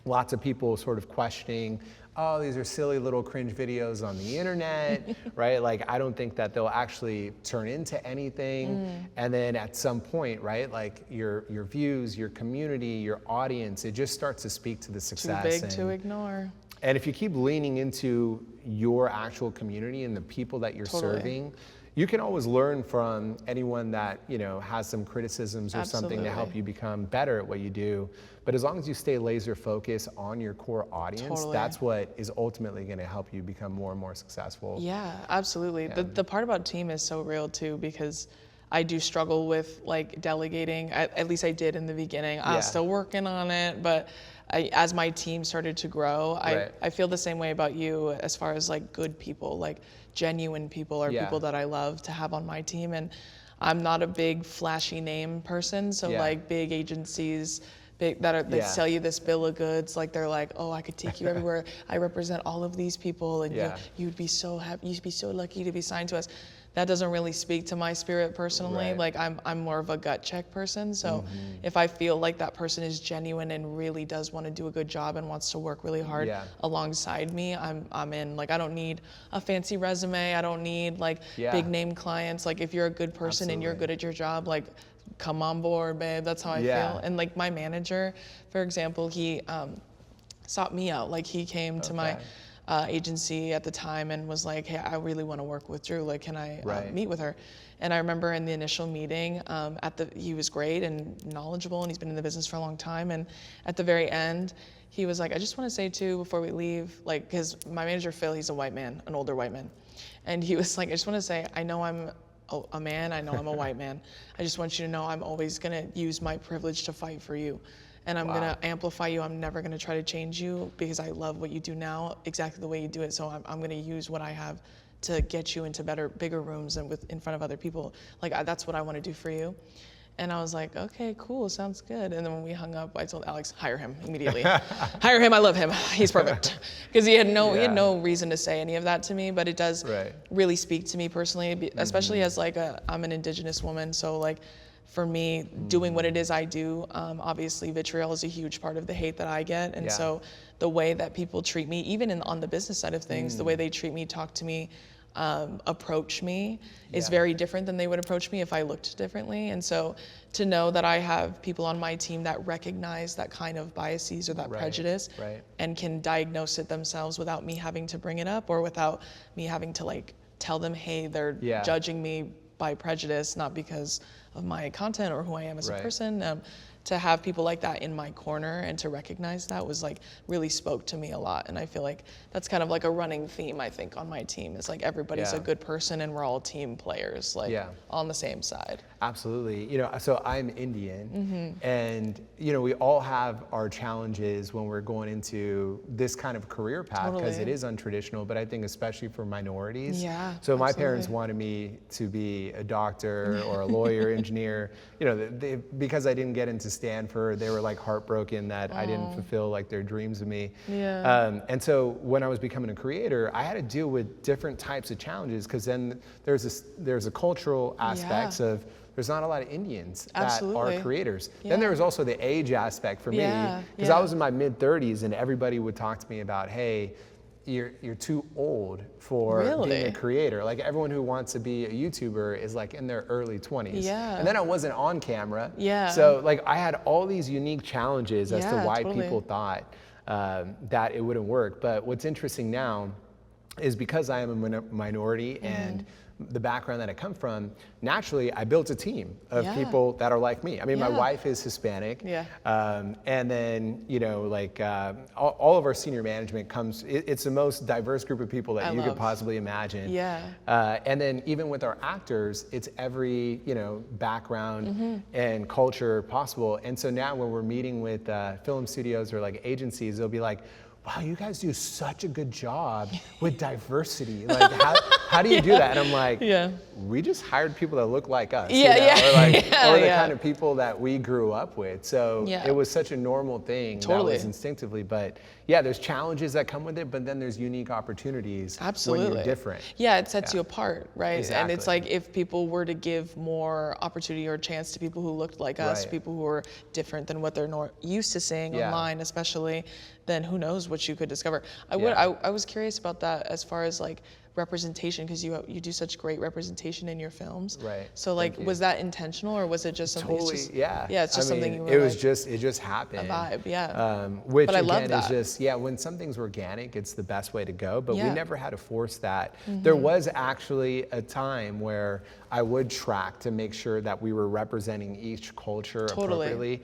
lots of people sort of questioning, oh, these are silly little cringe videos on the internet, right? Like, I don't think that they'll actually turn into anything. And then at some point, right, like your views, your community, your audience, it just starts to speak to the success. Too big to ignore. And if you keep leaning into your actual community and the people that you're serving, you can always learn from anyone that, has some criticisms or something to help you become better at what you do. But as long as you stay laser focused on your core audience, that's what is ultimately going to help you become more and more successful. Yeah, absolutely. The part about team is so real too, because I do struggle with like delegating. At least I did in the beginning. I'm still working on it, but as my team started to grow, I feel the same way about you as far as like good people, like genuine people are people that I love to have on my team. And I'm not a big flashy name person, so like big agencies that sell you this bill of goods, like they're like, oh, I could take you everywhere. I represent all of these people, and you'd be so happy, you'd be so lucky to be signed to us. That doesn't really speak to my spirit personally. Like I'm more of a gut check person. So if I feel like that person is genuine and really does want to do a good job and wants to work really hard alongside me, I'm in. Like I don't need a fancy resume. I don't need like big name clients. Like if you're a good person and you're good at your job, like come on board, babe. That's how I feel. And like my manager, for example, he sought me out. Like he came to my agency at the time and was like, hey, I really want to work with Drew. Like, can I meet with her? And I remember in the initial meeting, he was great and knowledgeable, and he's been in the business for a long time. And at the very end, he was like, I just want to say too, before we leave, like, because my manager, Phil, he's a white man, an older white man. And he was like, I just want to say, I know I'm a man, I know I'm a white man. I just want you to know I'm always going to use my privilege to fight for you. And I'm going to amplify you. I'm never going to try to change you because I love what you do now, exactly the way you do it. So I'm going to use what I have to get you into bigger rooms and in front of other people. Like that's what I want to do for you. And I was like, okay, cool, sounds good. And then when we hung up, I told Alex, hire him immediately. Hire him, I love him, he's perfect. Because he had no reason to say any of that to me, but it does really speak to me personally, especially as like I'm an Indigenous woman, so like for me, doing what it is I do, obviously vitriol is a huge part of the hate that I get. And so the way that people treat me, even on the business side of things, the way they treat me, talk to me, approach me is very different than they would approach me if I looked differently. And so to know that I have people on my team that recognize that kind of biases or that prejudice and can diagnose it themselves without me having to bring it up or without me having to like tell them, hey, they're judging me by prejudice, not because of my content or who I am as a person. To have people like that in my corner and to recognize that was like really spoke to me a lot. And I feel like that's kind of like a running theme, I think, on my team is like everybody's a good person and we're all team players, like on the same side. Absolutely. So I'm Indian and, we all have our challenges when we're going into this kind of career path because it is untraditional, but I think especially for minorities. So my parents wanted me to be a doctor or a lawyer, engineer, because I didn't get into Stanford, they were like heartbroken that I didn't fulfill like their dreams of me. And so when I was becoming a creator, I had to deal with different types of challenges because then there's a cultural aspects of there's not a lot of Indians Absolutely. that are creators. Yeah. Then there was also the age aspect for me, because I was in my mid 30s and everybody would talk to me about, hey, you're too old for being a creator. Like everyone who wants to be a YouTuber is like in their early 20s. Yeah. And then I wasn't on camera. Yeah. So like I had all these unique challenges as to why people thought that it wouldn't work. But what's interesting now is because I am a minority and the background that I come from, naturally I built a team of people that are like me. I mean, my wife is Hispanic, and then, you know, like all of our senior management comes, it's the most diverse group of people that you could possibly imagine. And then even with our actors, it's every, you know, background and culture possible. And so now when we're meeting with film studios or like agencies, they'll be like, wow, you guys do such a good job with diversity. Like, how do you do that? And I'm like, we just hired people that look like us. Or the kind of people that we grew up with. So it was such a normal thing that was instinctively. But yeah, there's challenges that come with it, but then there's unique opportunities when you're different. Yeah, it sets you apart, right? Exactly. And it's like if people were to give more opportunity or chance to people who looked like us, people who were different than what they're used to seeing online, especially, then who knows what you could discover. I was curious about that as far as like representation, because you do such great representation in your films. Right. So like, was that intentional or was it just something? Totally. It's just something you were. It just happened. A vibe. Which but I again love that. is just when something's organic, it's the best way to go. But we never had to force that. There was actually a time where I would track to make sure that we were representing each culture appropriately.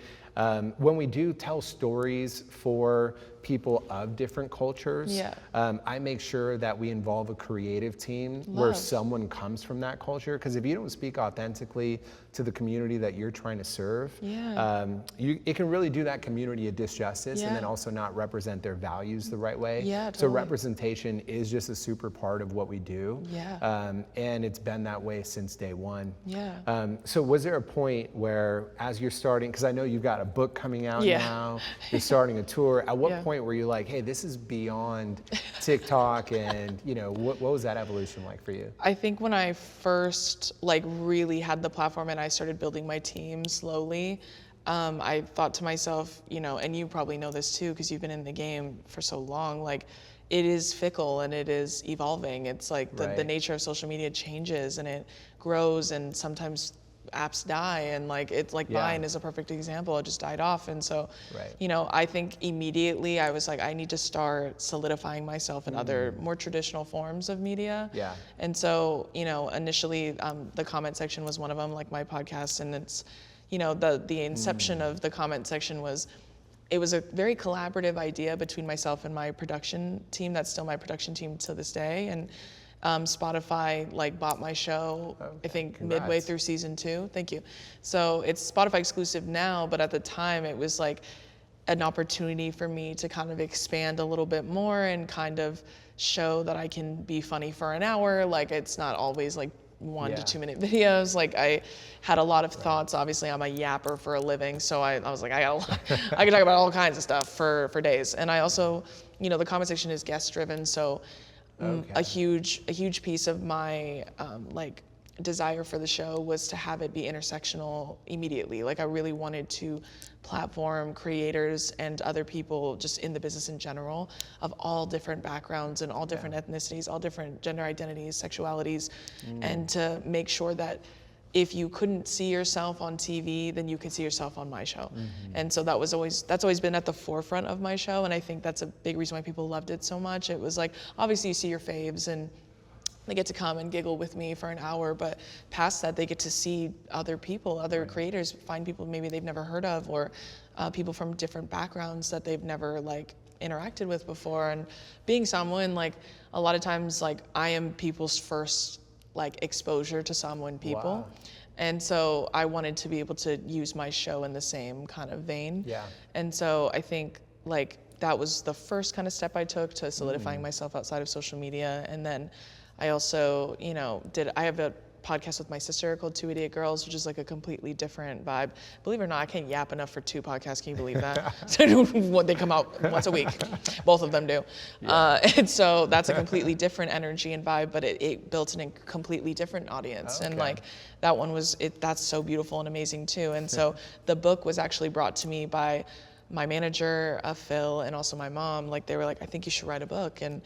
When we do tell stories for people of different cultures, I make sure that we involve a creative team where someone comes from that culture. Because if you don't speak authentically to the community that you're trying to serve, it can really do that community a disjustice and then also not represent their values the right way. So representation is just a super part of what we do. And it's been that way since day one. So was there a point where, as you're starting, because I know you've got a book coming out now, you're starting a tour, at what point were you like, hey, this is beyond TikTok, and you know, what was that evolution like for you? I think when I first like really had the platform and I started building my team slowly, I thought to myself, you know, and you probably know this too because you've been in the game for so long, like it is fickle and it is evolving. It's like the nature of social media changes and it grows, and sometimes apps die, and like it's like mine is a perfect example. It just died off. And so you know, I think immediately I was like, I need to start solidifying myself in other more traditional forms of media. And so, you know, initially the comment section was one of them, like my podcast. And it's, you know, the inception of the comment section was, it was a very collaborative idea between myself and my production team. That's still my production team to this day. And Spotify like bought my show, I think midway through season 2. Thank you. So it's Spotify exclusive now, but at the time it was like an opportunity for me to kind of expand a little bit more and kind of show that I can be funny for an hour. Like it's not always like 1 to 2 minute videos. Like I had a lot of thoughts. Obviously I'm a yapper for a living. So I was like, I can talk about all kinds of stuff for days. And I also, you know, the comment section is guest driven. So a huge piece of my like desire for the show was to have it be intersectional immediately. Like I really wanted to platform creators and other people just in the business in general of all different backgrounds and all different ethnicities, all different gender identities, sexualities, and to make sure that if you couldn't see yourself on TV, then you could see yourself on my show. And so that's always been at the forefront of my show. And I think that's a big reason why people loved it so much. It was like, obviously you see your faves and they get to come and giggle with me for an hour, but past that, they get to see other people, other creators, find people maybe they've never heard of, or people from different backgrounds that they've never like interacted with before. And being Samoan, like a lot of times, like I am people's first like exposure to Samoan people. And so I wanted to be able to use my show in the same kind of vein. And so I think like that was the first kind of step I took to solidifying myself outside of social media. And then I also, you know, I have a podcast with my sister called Two Idiot Girls, which is like a completely different vibe. Believe it or not, I can't yap enough for 2 podcasts. Can you believe that? They come out once a week. Both of them do. And so that's a completely different energy and vibe, but it built in a completely different audience. And like that one that's so beautiful and amazing too. And so the book was actually brought to me by my manager, Phil, and also my mom. Like they were like, I think you should write a book. And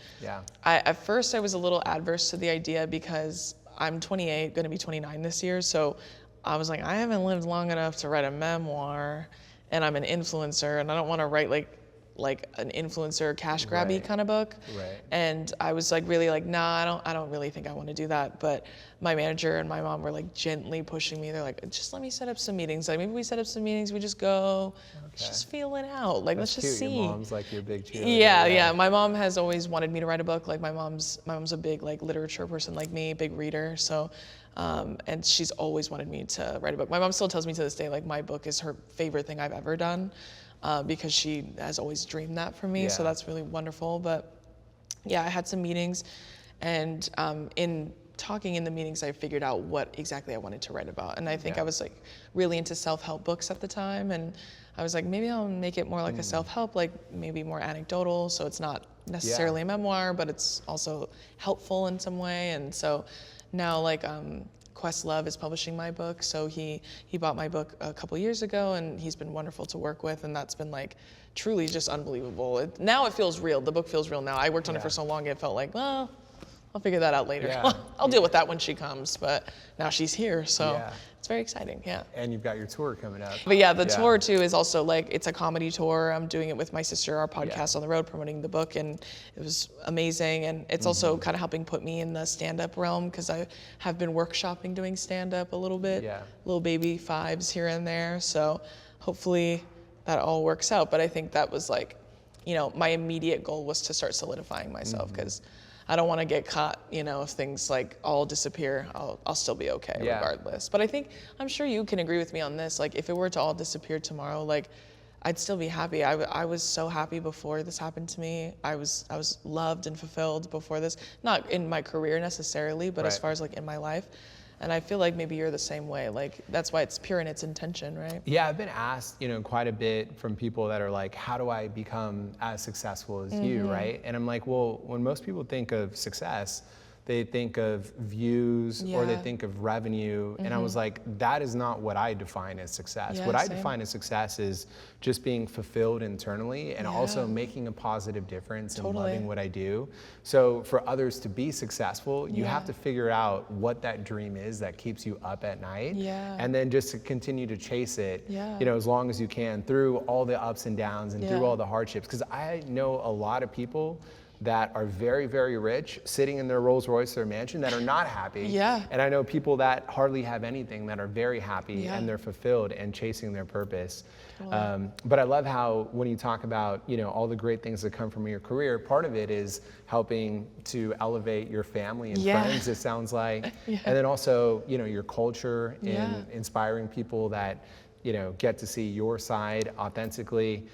at first I was a little adverse to the idea because I'm 28, gonna be 29 this year. So I was like, I haven't lived long enough to write a memoir, and I'm an influencer, and I don't wanna write like an influencer cash grabby kind of book. And I was like really like, nah, I don't really think I want to do that. But my manager and my mom were like gently pushing me. They're like, just let me set up some meetings. Like maybe we set up some meetings, we just go, just feel it out. Like let's just see. Your mom's like your big cheerleader. Yeah. My mom has always wanted me to write a book. Like my mom's a big like literature person like me, big reader. So and she's always wanted me to write a book. My mom still tells me to this day, like my book is her favorite thing I've ever done. Because she has always dreamed that for me, so that's really wonderful. But yeah, I had some meetings, and in talking in the meetings, I figured out what exactly I wanted to write about. And I think I was like really into self-help books at the time, and I was like, maybe I'll make it more like a self-help, like maybe more anecdotal, so it's not necessarily a memoir, but it's also helpful in some way. And so now like Questlove is publishing my book, so he bought my book a couple years ago, and he's been wonderful to work with, and that's been like truly just unbelievable. Now it feels real. The book feels real now. I worked on it for so long, it felt like, well, I'll figure that out later. I'll deal with that when she comes, but now she's here, so it's very exciting, And you've got your tour coming up. But the tour too is also like, it's a comedy tour. I'm doing it with my sister, our podcast on the road, promoting the book, and it was amazing. And it's also kind of helping put me in the stand-up realm, because I have been workshopping doing stand-up a little bit, little baby 5s here and there. So hopefully that all works out. But I think that was like, my immediate goal was to start solidifying myself, because I don't want to get caught, if things like all disappear, I'll still be okay regardless. But I'm sure you can agree with me on this. Like if it were to all disappear tomorrow, like I'd still be happy. I was so happy before this happened to me. I was loved and fulfilled before this, not in my career necessarily, but as far as like in my life. And I feel like maybe you're the same way. Like that's why it's pure in its intention, right? Yeah, I've been asked, quite a bit from people that are like, how do I become as successful as you, right? And I'm like, well, when most people think of success, they think of views or they think of revenue. And I was like, that is not what I define as success. What I define as success is just being fulfilled internally and also making a positive difference and loving what I do. So for others to be successful, you have to figure out what that dream is that keeps you up at night. And then just to continue to chase it, as long as you can through all the ups and downs and through all the hardships. Because I know a lot of people that are very, very rich, sitting in their Rolls Royce or mansion, that are not happy. And I know people that hardly have anything that are very happy and they're fulfilled and chasing their purpose. But I love how when you talk about, all the great things that come from your career, part of it is helping to elevate your family and friends, it sounds like. And then also, your culture in inspiring people that, get to see your side authentically.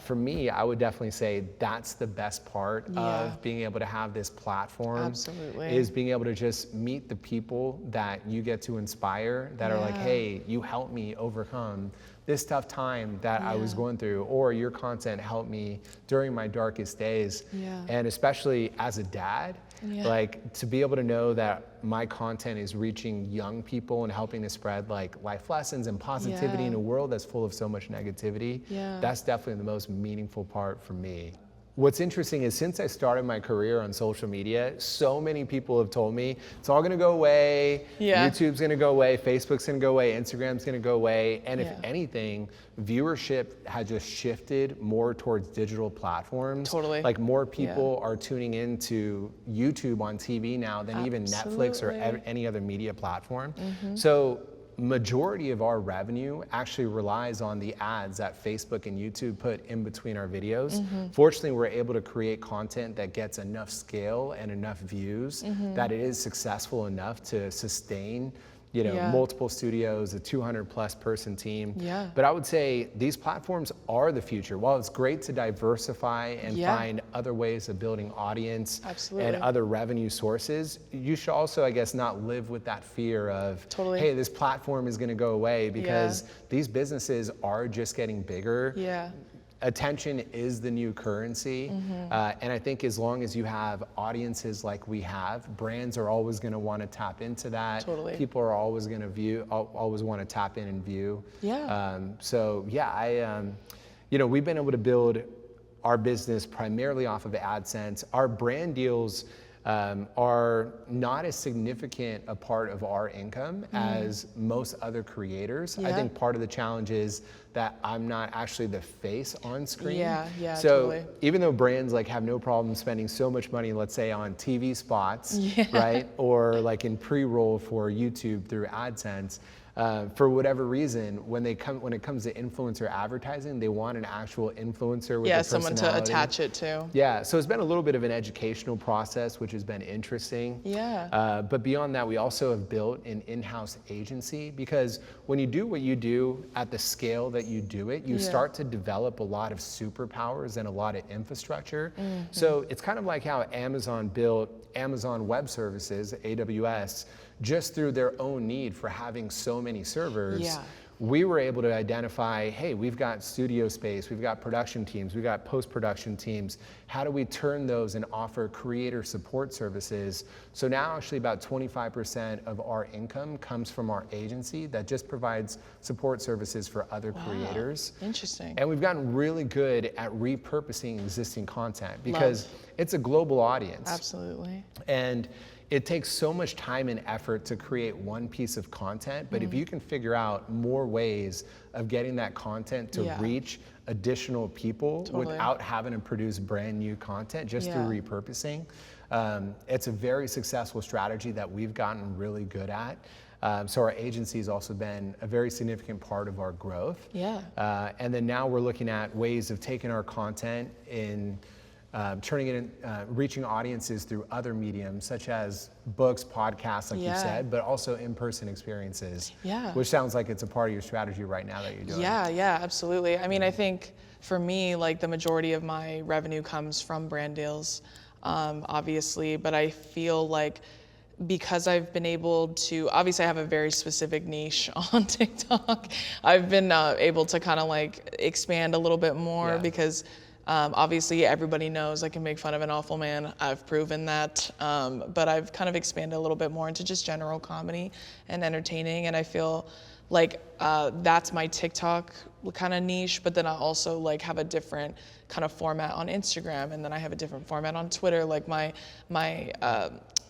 For me, I would definitely say that's the best part of being able to have this platform. Is being able to just meet the people that you get to inspire, that are like, hey, you helped me overcome this tough time that I was going through, or your content helped me during my darkest days. And especially as a dad, like to be able to know that my content is reaching young people and helping to spread like life lessons and positivity in a world that's full of so much negativity, that's definitely the most meaningful part for me. What's interesting is since I started my career on social media, so many people have told me it's all gonna go away, YouTube's gonna go away, Facebook's gonna go away, Instagram's gonna go away, and if anything, viewership has just shifted more towards digital platforms. Like more people are tuning into YouTube on TV now than even Netflix or any other media platform. So majority of our revenue actually relies on the ads that Facebook and YouTube put in between our videos. Fortunately, we're able to create content that gets enough scale and enough views that it is successful enough to sustain multiple studios, a 200+ person team. Yeah. But I would say these platforms are the future. While it's great to diversify and find other ways of building audience and other revenue sources, you should also, I guess, not live with that fear of, hey, this platform is going to go away, because these businesses are just getting bigger. Yeah. Attention is the new currency. And I think as long as you have audiences like we have, brands are always going to want to tap into that. Totally. People are always going to always want to tap in and view. Yeah. We've been able to build our business primarily off of AdSense. Our brand deals are not as significant a part of our income as most other creators. I think part of the challenge is that I'm not actually the face on screen. So even though brands like have no problem spending so much money, let's say on TV spots, right? Or like in pre-roll for YouTube through AdSense, for whatever reason, when it comes to influencer advertising, they want an actual influencer with a someone to attach it to. Yeah, so it's been a little bit of an educational process, which has been interesting. But beyond that, we also have built an in-house agency, because when you do what you do at the scale that you do it, you start to develop a lot of superpowers and a lot of infrastructure. So it's kind of like how Amazon built Amazon Web Services, AWS, just through their own need for having so many servers. We were able to identify, hey, we've got studio space, we've got production teams, we've got post-production teams. How do we turn those and offer creator support services? So now actually about 25% of our income comes from our agency that just provides support services for other creators. Interesting. And we've gotten really good at repurposing existing content, because it's a global audience. Absolutely. And it takes so much time and effort to create one piece of content, but if you can figure out more ways of getting that content to reach additional people without having to produce brand new content just through repurposing, it's a very successful strategy that we've gotten really good at. So our agency has also been a very significant part of our growth. And then now we're looking at ways of taking our content and turning it in, reaching audiences through other mediums, such as books, podcasts, like you said, but also in-person experiences, which sounds like it's a part of your strategy right now that you're doing. Yeah, absolutely. I mean, I think for me, like the majority of my revenue comes from brand deals, obviously, but I feel like because I've been able to, obviously I have a very specific niche on TikTok, I've been able to kind of like expand a little bit more because obviously everybody knows I can make fun of an awful man. I've proven that, but I've kind of expanded a little bit more into just general comedy and entertaining, and I feel like that's my TikTok kind of niche, but then I also like have a different kind of format on Instagram, and then I have a different format on Twitter. Like my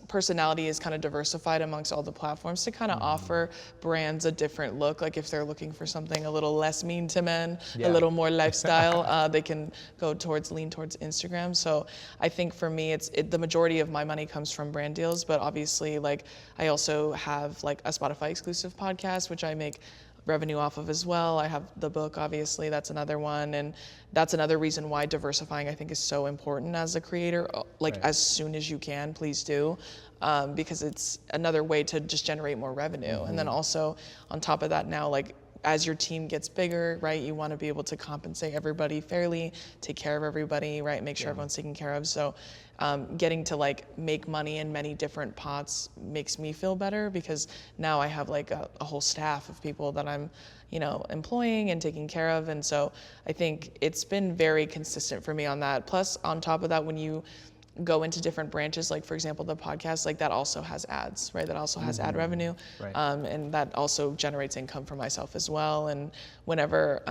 personality is kind of diversified amongst all the platforms to kind of offer brands a different look. Like if they're looking for something a little less mean to men, a little more lifestyle, they can lean towards Instagram. So I think for me, the majority of my money comes from brand deals, but obviously like I also have like a Spotify exclusive podcast, which I make revenue off of as well. I have the book, obviously, that's another one. And that's another reason why diversifying I think is so important as a creator. Like as soon as you can, please do. Because it's another way to just generate more revenue. And then also on top of that now, like as your team gets bigger, right, you want to be able to compensate everybody fairly, take care of everybody, right, make sure everyone's taken care of. So getting to like make money in many different pots makes me feel better, because now I have like a whole staff of people that I'm, employing and taking care of. And so I think it's been very consistent for me on that. Plus on top of that, when you go into different branches, like for example, the podcast, like that also has ads, right? That also has ad revenue. Right. And that also generates income for myself as well. And whenever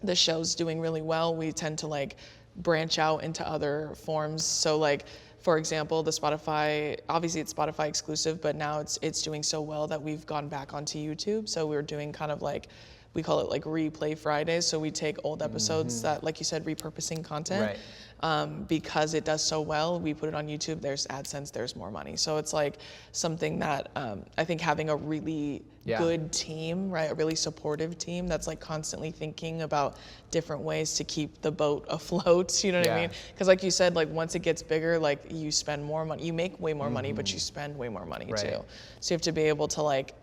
the show's doing really well, we tend to like branch out into other forms. So like, for example, the Spotify, obviously it's Spotify exclusive, but now it's doing so well that we've gone back onto YouTube. So we're doing kind of like, we call it like replay Fridays. So we take old episodes that, like you said, repurposing content. Right. Because it does so well, we put it on YouTube, there's AdSense, there's more money. So it's like something that I think having a really good team, right, a really supportive team that's like constantly thinking about different ways to keep the boat afloat, you know what I mean? Because like you said, like once it gets bigger, like you spend more money, you make way more money, but you spend way more money too. So you have to be able to like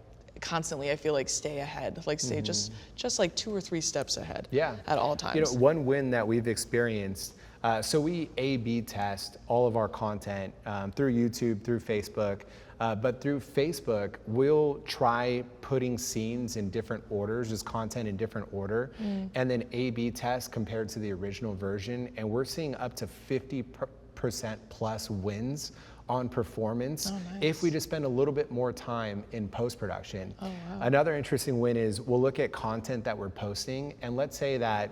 constantly, I feel like, stay ahead, like stay just like 2 or 3 steps ahead at all times. You know, one win that we've experienced, so we A/B test all of our content through YouTube, through Facebook, but through Facebook, we'll try putting scenes in different orders, just content in different order, and then A/B test compared to the original version, and we're seeing up to 50% plus wins on performance if we just spend a little bit more time in post-production. Another interesting win is we'll look at content that we're posting, and let's say that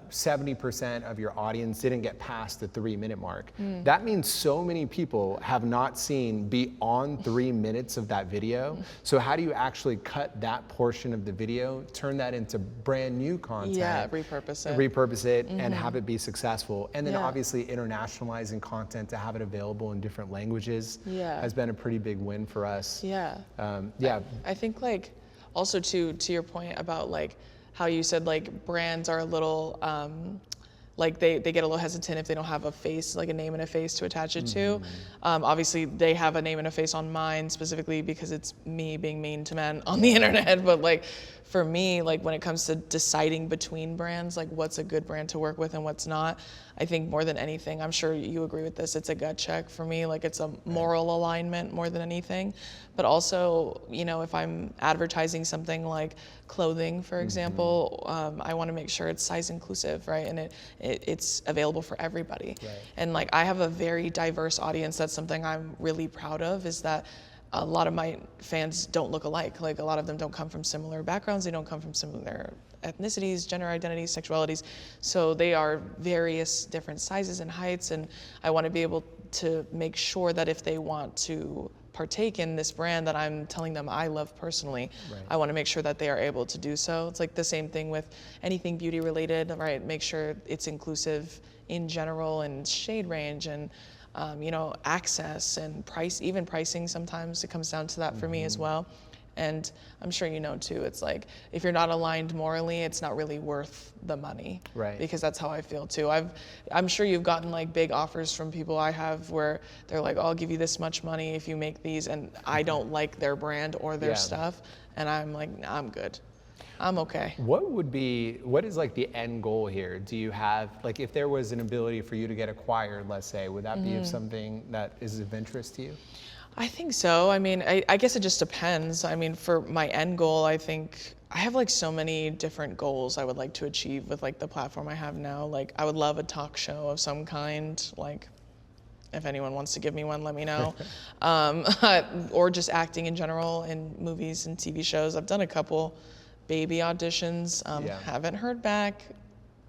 70% of your audience didn't get past the 3-minute mark. That means so many people have not seen beyond 3 minutes of that video. So how do you actually cut that portion of the video, turn that into brand new content? Yeah, repurpose it. Repurpose it and have it be successful. And then obviously internationalizing content to have it available in different languages has been a pretty big win for us. I think like also to your point about like how you said like brands are a little like they get a little hesitant if they don't have a face, like a name and a face to attach it to. Obviously they have a name and a face on mine specifically because it's me being mean to men on the internet, but like for me, like when it comes to deciding between brands, like what's a good brand to work with and what's not, I think more than anything, I'm sure you agree with this, it's a gut check for me, like it's a moral alignment more than anything. But also, you know, if I'm advertising something like clothing, for example, I want to make sure it's size inclusive, right? And it's available for everybody. And like I have a very diverse audience. That's something I'm really proud of, is that a lot of my fans don't look alike. Like a lot of them don't come from similar backgrounds. They don't come from similar ethnicities, gender identities, sexualities. So they are various different sizes and heights. And I want to be able to make sure that if they want to partake in this brand that I'm telling them I love personally, I want to make sure that they are able to do so. It's like the same thing with anything beauty related, right? Make sure it's inclusive in general and shade range and you know, access and price, even pricing sometimes it comes down to that for me as well. And I'm sure you know too, it's like if you're not aligned morally, it's not really worth the money. Because that's how I feel too. I'm sure you've gotten like big offers from people I have where they're like, oh, I'll give you this much money if you make these, and I don't like their brand or their stuff, and I'm like, nah, I'm good. I'm okay. What is like the end goal here? Do you have, like if there was an ability for you to get acquired, let's say, would that be something that is of interest to you? I think so. I mean, I guess it just depends. I mean, for my end goal, I think I have like so many different goals I would like to achieve with like the platform I have now. Like I would love a talk show of some kind, like if anyone wants to give me one, let me know. Or just acting in general in movies and TV shows. I've done a couple baby auditions, haven't heard back.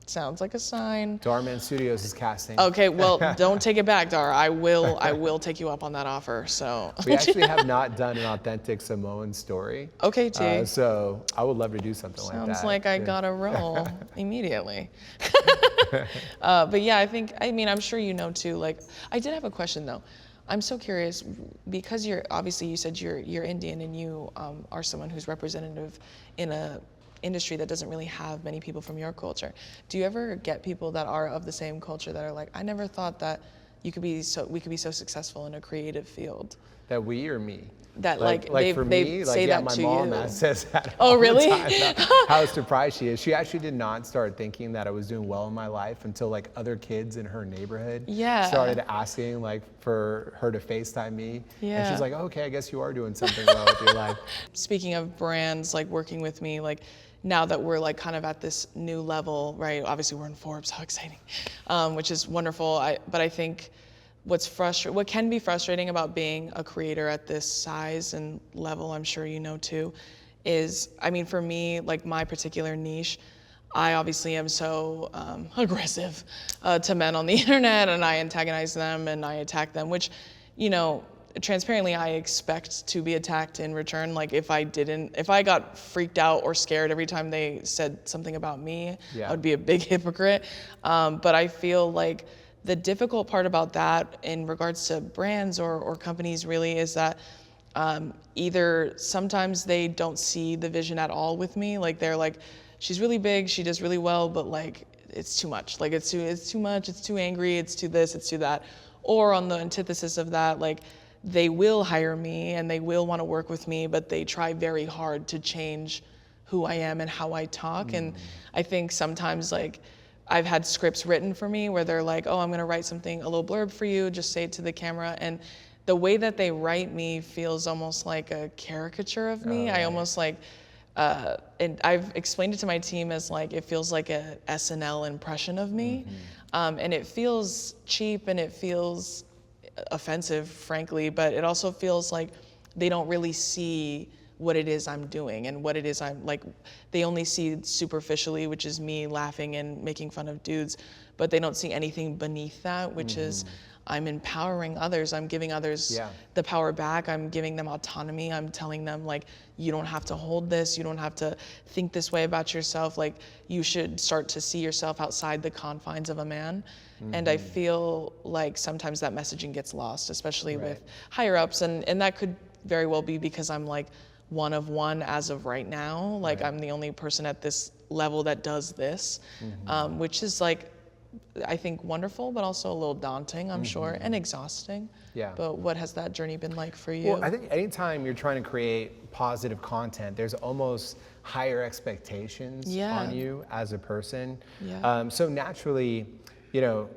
Sounds like a sign. Dhar Mann Studios is casting. Okay, well, don't take it back, Dhar. I will take you up on that offer. So we actually have not done an authentic Samoan story. Okay, T. So I would love to do something like that. Sounds like I got a role immediately. But yeah, I mean, I'm sure you know too. Like, I did have a question though. I'm so curious because obviously you said you're Indian and you are someone who's representative in a industry that doesn't really have many people from your culture. Do you ever get people that are of the same culture that are like, I never thought that we could be so successul in a creative field? That we or me? That like for me, say that my to mom you. says that. Oh, really? How surprised she is. She actually did not start thinking that I was doing well in my life until like other kids in her neighborhood started asking like for her to FaceTime me. And she's like, okay, I guess you are doing something well with your life. Speaking of brands like working with me, like now that we're like kind of at this new level, right? Obviously we're in Forbes, how exciting, which is wonderful. But I think what can be frustrating about being a creator at this size and level, I'm sure you know too, is, I mean, for me, like my particular niche, I obviously am so aggressive to men on the internet, and I antagonize them and I attack them, which, you know, transparently, I expect to be attacked in return. Like if I got freaked out or scared every time they said something about me, I would be a big hypocrite. But I feel like the difficult part about that in regards to brands or companies really is that either sometimes they don't see the vision at all with me. Like they're like, she's really big, she does really well, but like it's too much. Like it's too much, it's too angry, it's too this, it's too that. Or on the antithesis of that, like they will hire me and they will want to work with me, but they try very hard to change who I am and how I talk. And I think sometimes like I've had scripts written for me where they're like, oh, I'm gonna write something, a little blurb for you, just say it to the camera. And the way that they write me feels almost like a caricature of me. I almost like, and I've explained it to my team as like, it feels like a SNL impression of me. And it feels cheap and it feels offensive, frankly, but it also feels like they don't really see what it is I'm doing and what it is I'm like. They only see superficially, which is me laughing and making fun of dudes, but they don't see anything beneath that, which is I'm empowering others. I'm giving others the power back. I'm giving them autonomy. I'm telling them like, you don't have to hold this. You don't have to think this way about yourself. Like you should start to see yourself outside the confines of a man. And I feel like sometimes that messaging gets lost, especially with higher ups. And that could very well be because I'm like one of one as of right now. Like I'm the only person at this level that does this, which is like, I think wonderful, but also a little daunting, I'm sure, and exhausting. But what has that journey been like for you? Well, I think anytime you're trying to create positive content, there's almost higher expectations on you as a person. So naturally, you know,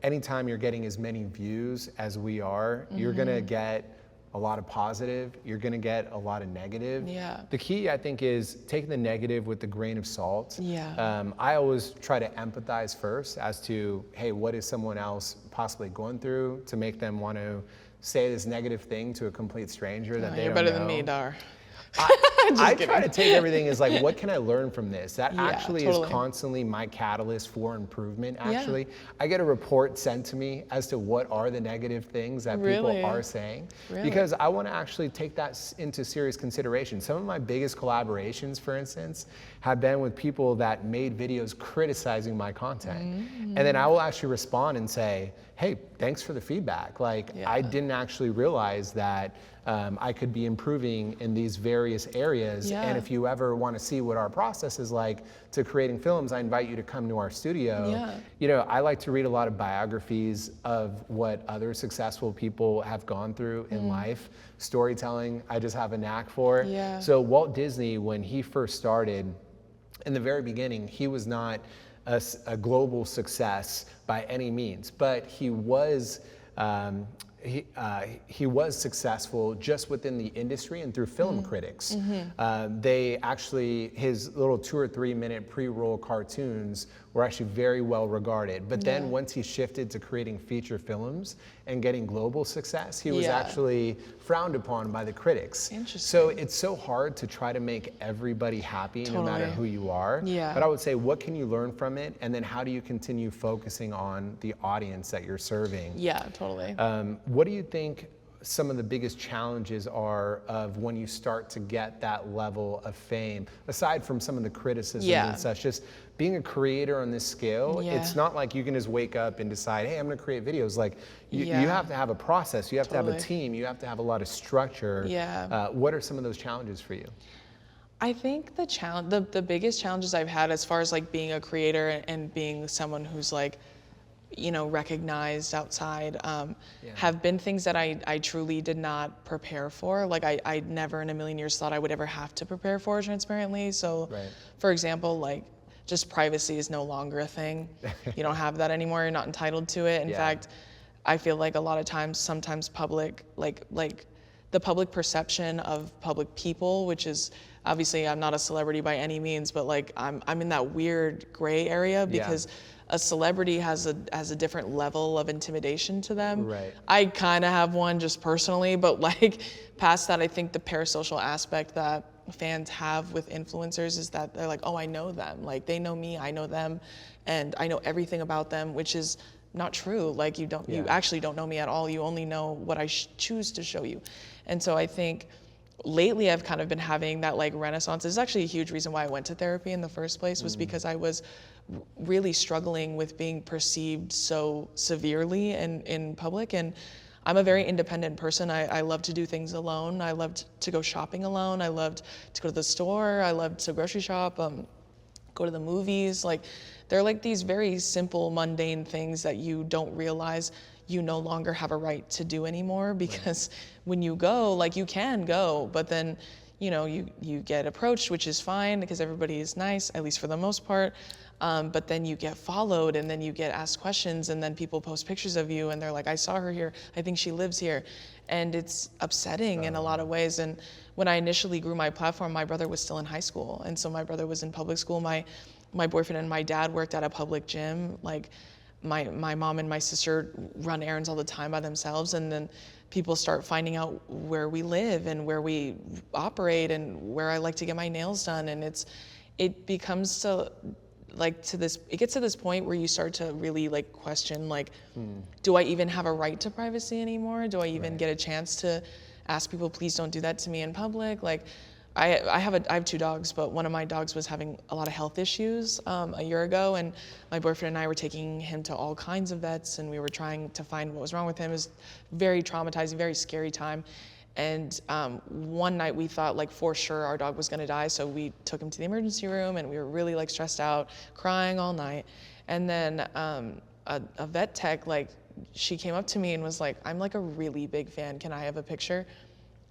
anytime you're getting as many views as we are, you're gonna get a lot of positive, you're gonna get a lot of negative. The key, I think, is taking the negative with a grain of salt. I always try to empathize first as to, hey, what is someone else possibly going through to make them want to say this negative thing to a complete stranger that they don't know. You're better than me, Dhar. I try to take everything as like, what can I learn from this? That actually is constantly my catalyst for improvement, actually. I get a report sent to me as to what are the negative things that people are saying, because I want to actually take that into serious consideration. Some of my biggest collaborations, for instance, have been with people that made videos criticizing my content. And then I will actually respond and say, hey, thanks for the feedback. Like, I didn't actually realize that I could be improving in these various areas. And if you ever want to see what our process is like to creating films, I invite you to come to our studio. You know, I like to read a lot of biographies of what other successful people have gone through in life. Storytelling, I just have a knack for. So Walt Disney, when he first started, in the very beginning, he was not a global success by any means, but he was successful just within the industry and through film critics. They actually, his little 2 or 3 minute pre-roll cartoons were actually very well regarded. But then once he shifted to creating feature films and getting global success, he was actually frowned upon by the critics. So it's so hard to try to make everybody happy no matter who you are. But I would say, what can you learn from it? And then how do you continue focusing on the audience that you're serving? What do you think some of the biggest challenges are of when you start to get that level of fame, aside from some of the criticisms and such? Just being a creator on this scale, it's not like you can just wake up and decide, hey, I'm gonna create videos. Like you have to have a process, you have to have a team, you have to have a lot of structure. What are some of those challenges for you? I think the biggest challenges I've had as far as like being a creator and being someone who's like, you know, recognized outside, have been things that I truly did not prepare for. Like I never in a million years thought I would ever have to prepare for transparently. So for example, like just privacy is no longer a thing. You don't have that anymore, you're not entitled to it. In fact, I feel like a lot of times, sometimes public, like the public perception of public people, which is, obviously I'm not a celebrity by any means, but like I'm in that weird gray area because a celebrity has a different level of intimidation to them. I kind of have one just personally, but like past that, I think the parasocial aspect that fans have with influencers is that they're like, oh, I know them. Like they know me, I know them, and I know everything about them, which is not true. Like you actually don't know me at all. You only know what I choose to show you. And so I think lately I've kind of been having that like renaissance. This is actually a huge reason why I went to therapy in the first place, was because I was really struggling with being perceived so severely in public. And I'm a very independent person. I love to do things alone. I loved to go shopping alone. I loved to go to the store. I loved to grocery shop, go to the movies. Like they're like these very simple, mundane things that you don't realize you no longer have a right to do anymore, because when you go, like, you can go, but then, you know, you get approached, which is fine because everybody is nice, at least for the most part. But then you get followed, and then you get asked questions, and then people post pictures of you and they're like, I saw her here, I think she lives here. And it's upsetting in a lot of ways. And when I initially grew my platform, my brother was still in high school. And so my brother was in public school. My boyfriend and my dad worked at a public gym. Like, my mom and my sister run errands all the time by themselves. And then people start finding out where we live and where we operate and where I like to get my nails done. And it becomes to, like, it gets to this point where you start to really, like, question, like, do I even have a right to privacy anymore? Do I even get a chance to ask people, please don't do that to me in public? Like, I have 2 dogs, but one of my dogs was having a lot of health issues a year ago, and my boyfriend and I were taking him to all kinds of vets, and we were trying to find what was wrong with him. It was very traumatizing, very scary time. And one night we thought, like, for sure our dog was gonna die, so we took him to the emergency room, and we were really, like, stressed out, crying all night. And then a vet tech, like, she came up to me and was like, I'm, like, a really big fan, can I have a picture?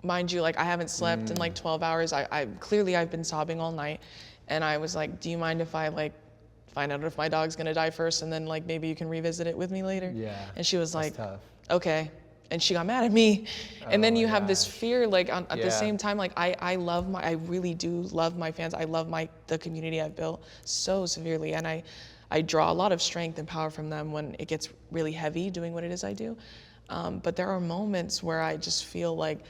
Mind you, like, I haven't slept in like 12 hours. I've been sobbing all night. And I was like, do you mind if I, like, find out if my dog's gonna die first, and then, like, maybe you can revisit it with me later? Yeah. And she was like, tough. Okay. And she got mad at me. And then you have this fear, like, at the same time, like, I really do love my fans. I love the community I've built so severely. And I draw a lot of strength and power from them when it gets really heavy doing what it is I do. But there are moments where I just feel like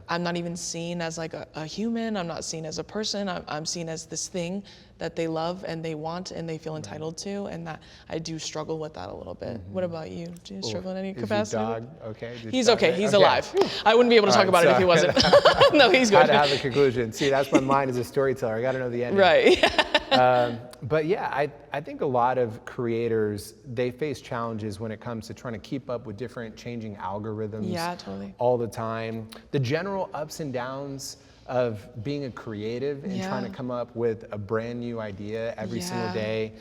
I'm not even seen as, like, a human. I'm not seen as a person. I'm seen as this thing that they love and they want and they feel entitled to, and that I do struggle with that a little bit. What about you? Do you struggle in any capacity? Is your dog okay? He's okay. He's alive. I wouldn't be able to talk about it if he wasn't. No, he's good. How to have a conclusion. See, that's my mind as a storyteller. I got to know the ending. Right. But yeah, I think a lot of creators, they face challenges when it comes to trying to keep up with different changing algorithms all the time. The general ups and downs of being a creative and trying to come up with a brand new idea every single day.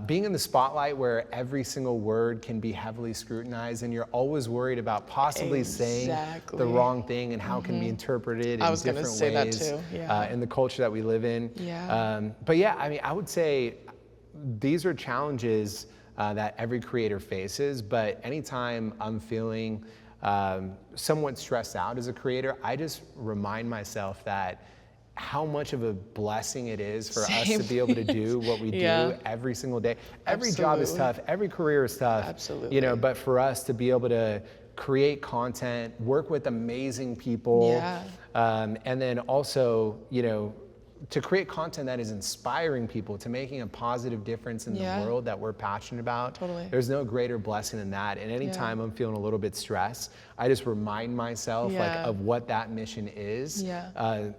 Being in the spotlight where every single word can be heavily scrutinized, and you're always worried about possibly saying the wrong thing and how it can be interpreted in different ways in the culture that we live in. But yeah, I mean, I would say these are challenges that every creator faces, but anytime I'm feeling somewhat stressed out as a creator, I just remind myself that how much of a blessing it is for us to be able to do what we do every single day. Every job is tough, every career is tough, you know, but for us to be able to create content, work with amazing people, and then also, you know, to create content that is inspiring people, to making a positive difference in the world that we're passionate about. There's no greater blessing than that. And anytime I'm feeling a little bit stressed, I just remind myself like of what that mission is.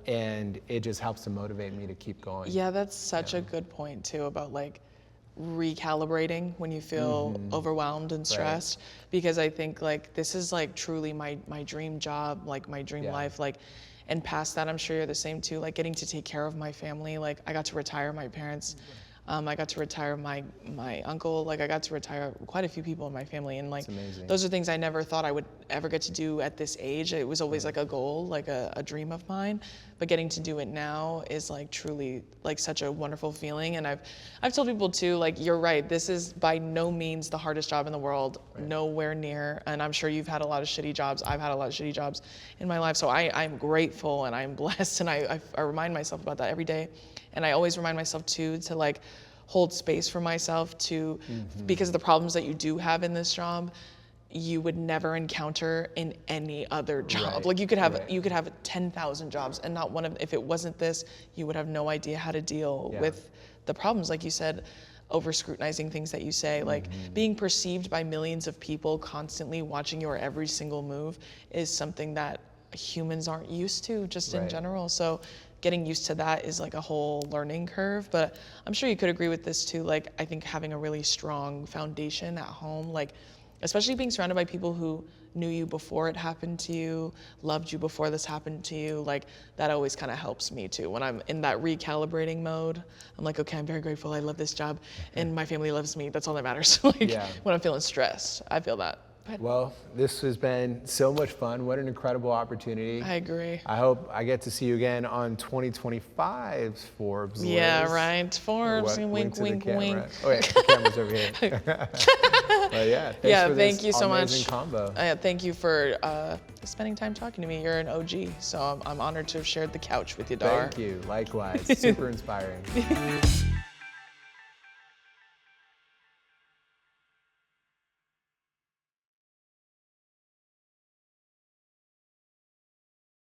And it just helps to motivate me to keep going. Yeah, that's such a good point too, about, like, recalibrating when you feel overwhelmed and stressed, because I think, like, this is, like, truly my dream job, like, my dream life, like. And past that, I'm sure you're the same too, like, getting to take care of my family. Like, I got to retire my parents. I got to retire my uncle. Like, I got to retire quite a few people in my family. And, like, those are things I never thought I would ever get to do at this age. It was always like a goal, like a dream of mine. But getting to do it now is, like, truly, like, such a wonderful feeling. And I've told people too, like, you're right, this is by no means the hardest job in the world, nowhere near. And I'm sure you've had a lot of shitty jobs. I've had a lot of shitty jobs in my life. So I'm grateful and I'm blessed, and I remind myself about that every day. And I always remind myself too to, like, hold space for myself to, because of the problems that you do have in this job, you would never encounter in any other job. Like, you could have 10,000 jobs, and not one of, if it wasn't this, you would have no idea how to deal with the problems. Like you said, over scrutinizing things that you say, like being perceived by millions of people constantly watching your every single move is something that humans aren't used to just in general. So getting used to that is, like, a whole learning curve. But I'm sure you could agree with this too. Like, I think having a really strong foundation at home, like, especially being surrounded by people who knew you before it happened to you, loved you before this happened to you, like that always kind of helps me too. When I'm in that recalibrating mode, I'm like, okay, I'm very grateful, I love this job, and my family loves me, that's all that matters. Like when I'm feeling stressed, I feel that. Well, this has been so much fun. What an incredible opportunity. I agree. I hope I get to see you again on 2025's Forbes list. Yeah, right. Forbes, wink, wink, wink. Oh, yeah, the camera's over here. But yeah, thanks for thank you this so amazing much. combo. Thank you for spending time talking to me. You're an OG, so I'm honored to have shared the couch with you, Dhar. Thank you. Likewise. Super inspiring.